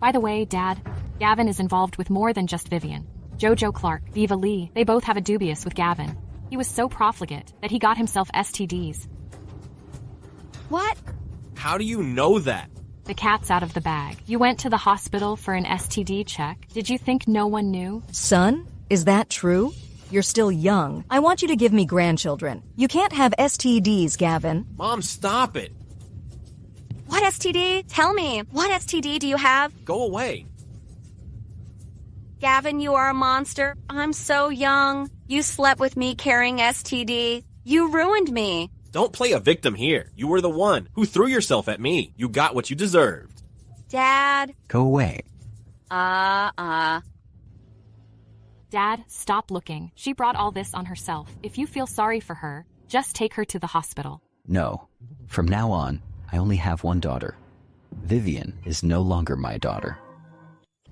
By the way, Dad, Gavin is involved with more than just Vivian. Jojo Clark, Viva Lee, they both have a dubious with Gavin. He was so profligate that he got himself STDs. What? How do you know that? The cat's out of the bag. You went to the hospital for an STD check. Did you think no one knew? Son, is that true? You're still young. I want you to give me grandchildren. You can't have STDs, Gavin. Mom, stop it. What STD? Tell me, what STD do you have? Go away. Gavin, you are a monster. I'm so young. You slept with me carrying STD. You ruined me. Don't play a victim here. You were the one who threw yourself at me. You got what you deserved. Dad. Go away. Dad, stop looking. She brought all this on herself. If you feel sorry for her, just take her to the hospital. No. From now on, I only have one daughter. Vivian is no longer my daughter.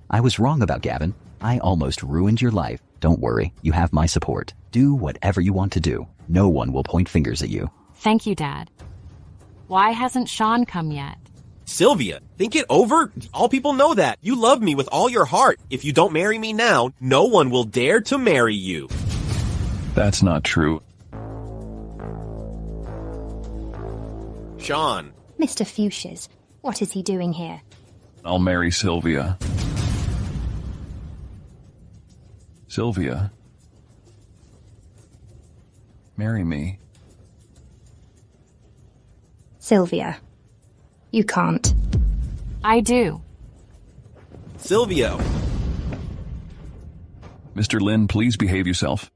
I was wrong about Gavin. I almost ruined your life. Don't worry, you have my support. Do whatever you want to do. No one will point fingers at you. Thank you, Dad. Why hasn't Shawn come yet? Sylvia, think it over. All people know that. You love me with all your heart. If you don't marry me now, no one will dare to marry you. That's not true. Shawn. Mr. Fuchsias, what is he doing here? I'll marry Sylvia. Sylvia. Marry me. Sylvia. You can't. I do. Sylvia. Mr. Lin, please behave yourself.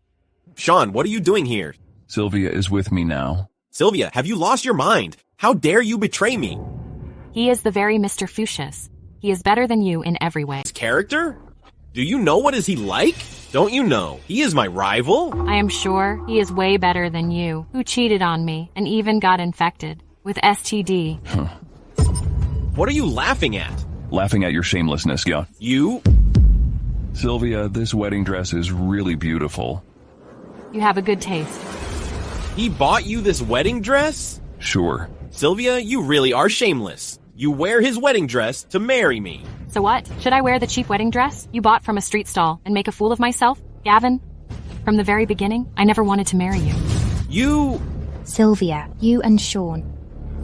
Shawn, what are you doing here? Sylvia is with me now. Sylvia, have you lost your mind? How dare you betray me? He is the very Mr. Fuchsias. He is better than you in every way. His character? Do you know what is he like? Don't you know? He is my rival. I am sure he is way better than you, who cheated on me and even got infected with STD. What are you laughing at? Laughing at your shamelessness, yeah. You? Sylvia, this wedding dress is really beautiful. You have a good taste. He bought you this wedding dress? Sure. Sylvia, you really are shameless. You wear his wedding dress to marry me. So what? Should I wear the cheap wedding dress you bought from a street stall and make a fool of myself? Gavin, from the very beginning, I never wanted to marry you. You... Sylvia, you and Shawn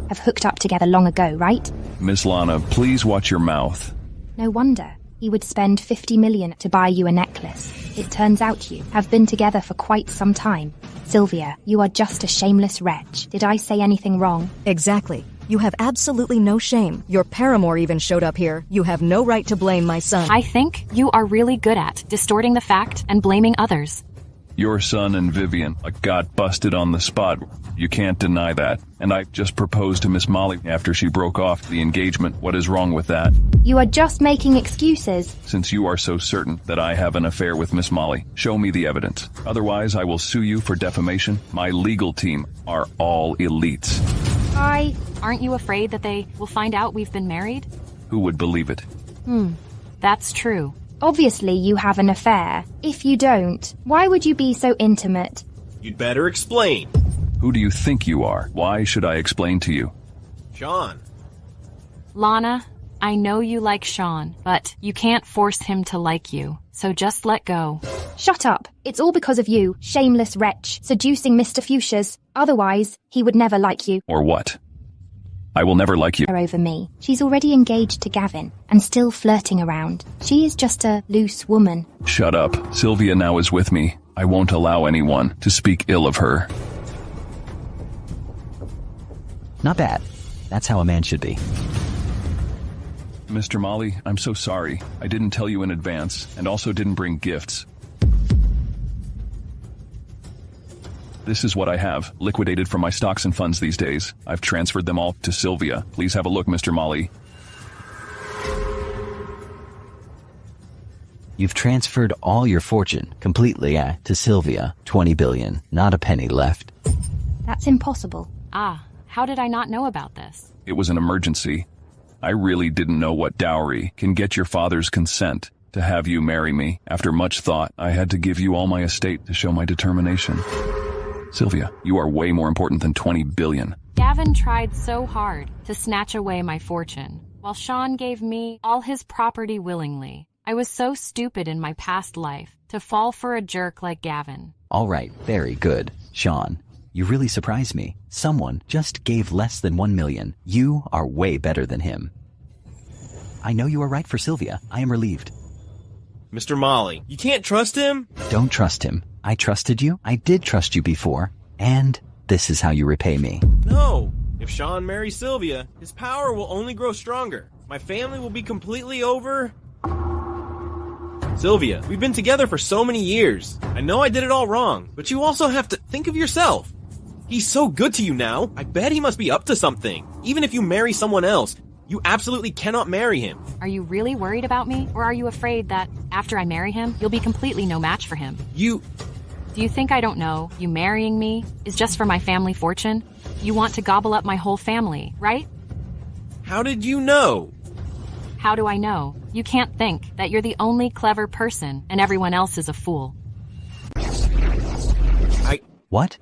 have hooked up together long ago, right? Miss Lana, please watch your mouth. No wonder. He would spend 50 million to buy you a necklace. It turns out you have been together for quite some time. Sylvia, you are just a shameless wretch. Did I say anything wrong? Exactly. You have absolutely no shame. Your paramour even showed up here. You have no right to blame my son. I think you are really good at distorting the fact and blaming others. Your son and Vivian got busted on the spot. You can't deny that. And I just proposed to Miss Molly after she broke off the engagement. What is wrong with that? You are just making excuses. Since you are so certain that I have an affair with Miss Molly, show me the evidence. Otherwise, I will sue you for defamation. My legal team are all elites. Aren't you afraid that they will find out we've been married? Who would believe it? That's true. Obviously you have an affair. If you don't, why would you be so intimate? You'd better explain. Who do you think you are? Why should I explain to you? Shawn. Lana, I know you like Shawn, but you can't force him to like you, so just let go. Shut up. It's all because of you, shameless wretch, seducing Mr. Fuchsia's. Otherwise, he would never like you. Or what? I will never like you. Over me. She's already engaged to Gavin and still flirting around. She is just a loose woman. Shut up. Sylvia now is with me. I won't allow anyone to speak ill of her. Not bad. That's how a man should be. Mr. Molly, I'm so sorry. I didn't tell you in advance, and also didn't bring gifts. This is what I have, liquidated from my stocks and funds these days. I've transferred them all to Sylvia. Please have a look, Mr. Molly. You've transferred all your fortune completely to Sylvia. 20 billion. Not a penny left. That's impossible. Ah, how did I not know about this? It was an emergency. I really didn't know what dowry can get your father's consent to have you marry me. After much thought, I had to give you all my estate to show my determination. Sylvia, you are way more important than 20 billion. Gavin tried so hard to snatch away my fortune, while Shawn gave me all his property willingly. I was so stupid in my past life to fall for a jerk like Gavin. All right, very good. Shawn, you really surprised me. Someone just gave less than 1 million. You are way better than him. I know you are right for Sylvia. I am relieved. Mr. Molly, you can't trust him? Don't trust him. I trusted you. I did trust you before. And this is how you repay me. No. If Shawn marries Sylvia, his power will only grow stronger. My family will be completely over. Sylvia, we've been together for so many years. I know I did it all wrong, but you also have to think of yourself. He's so good to you now. I bet he must be up to something. Even if you marry someone else, you absolutely cannot marry him. Are you really worried about me? Or are you afraid that after I marry him, you'll be completely no match for him? Do you think I don't know you marrying me is just for my family fortune? You want to gobble up my whole family, right? How did you know? How do I know? You can't think that you're the only clever person and everyone else is a fool. What?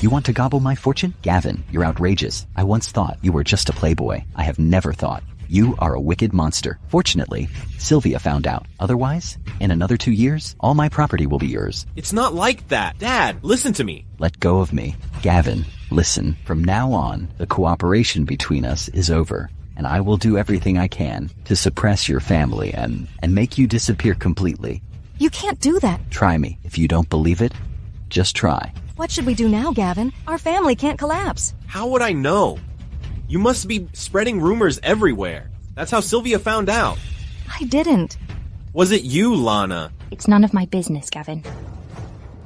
You want to gobble my fortune? Gavin, you're outrageous. I once thought you were just a playboy. I have never thought. You are a wicked monster. Fortunately, Sylvia found out. Otherwise, in another 2 years, all my property will be yours. It's not like that. Dad, listen to me. Let go of me. Gavin, listen. From now on, the cooperation between us is over, and I will do everything I can to suppress your family and make you disappear completely. You can't do that. Try me. If you don't believe it, just try. What should we do now, Gavin? Our family can't collapse. How would I know? You must be spreading rumors everywhere. That's how Sylvia found out. I didn't. Was it you, Lana? It's none of my business, Gavin.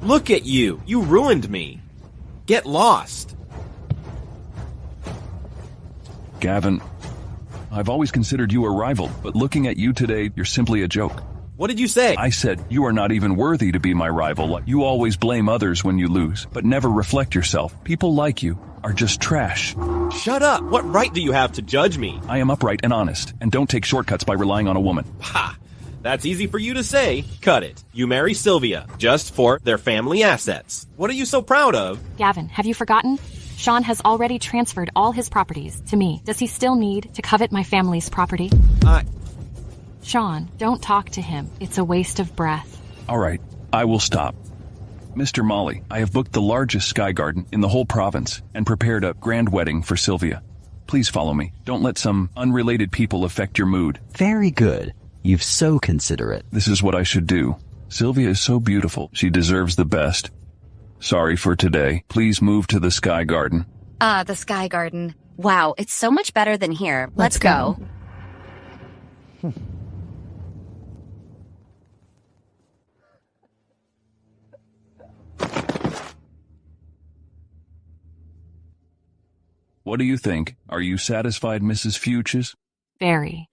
Look at you. You ruined me. Get lost. Gavin, I've always considered you a rival, but looking at you today, you're simply a joke. What did you say? I said, you are not even worthy to be my rival. You always blame others when you lose, but never reflect yourself. People like you are just trash. Shut up. What right do you have to judge me? I am upright and honest, and don't take shortcuts by relying on a woman. Ha! That's easy for you to say. Cut it. You marry Sylvia, just for their family assets. What are you so proud of? Gavin, have you forgotten? Shawn has already transferred all his properties to me. Does he still need to covet my family's property? Shawn, don't talk to him. It's a waste of breath. All right, I will stop. Mr. Molly, I have booked the largest sky garden in the whole province and prepared a grand wedding for Sylvia. Please follow me. Don't let some unrelated people affect your mood. Very good. You've so considerate. This is what I should do. Sylvia is so beautiful. She deserves the best. Sorry for today. Please move to the sky garden. The sky garden. Wow, it's so much better than here. Let's go. What do you think? Are you satisfied, Mrs. Fuchs? Very.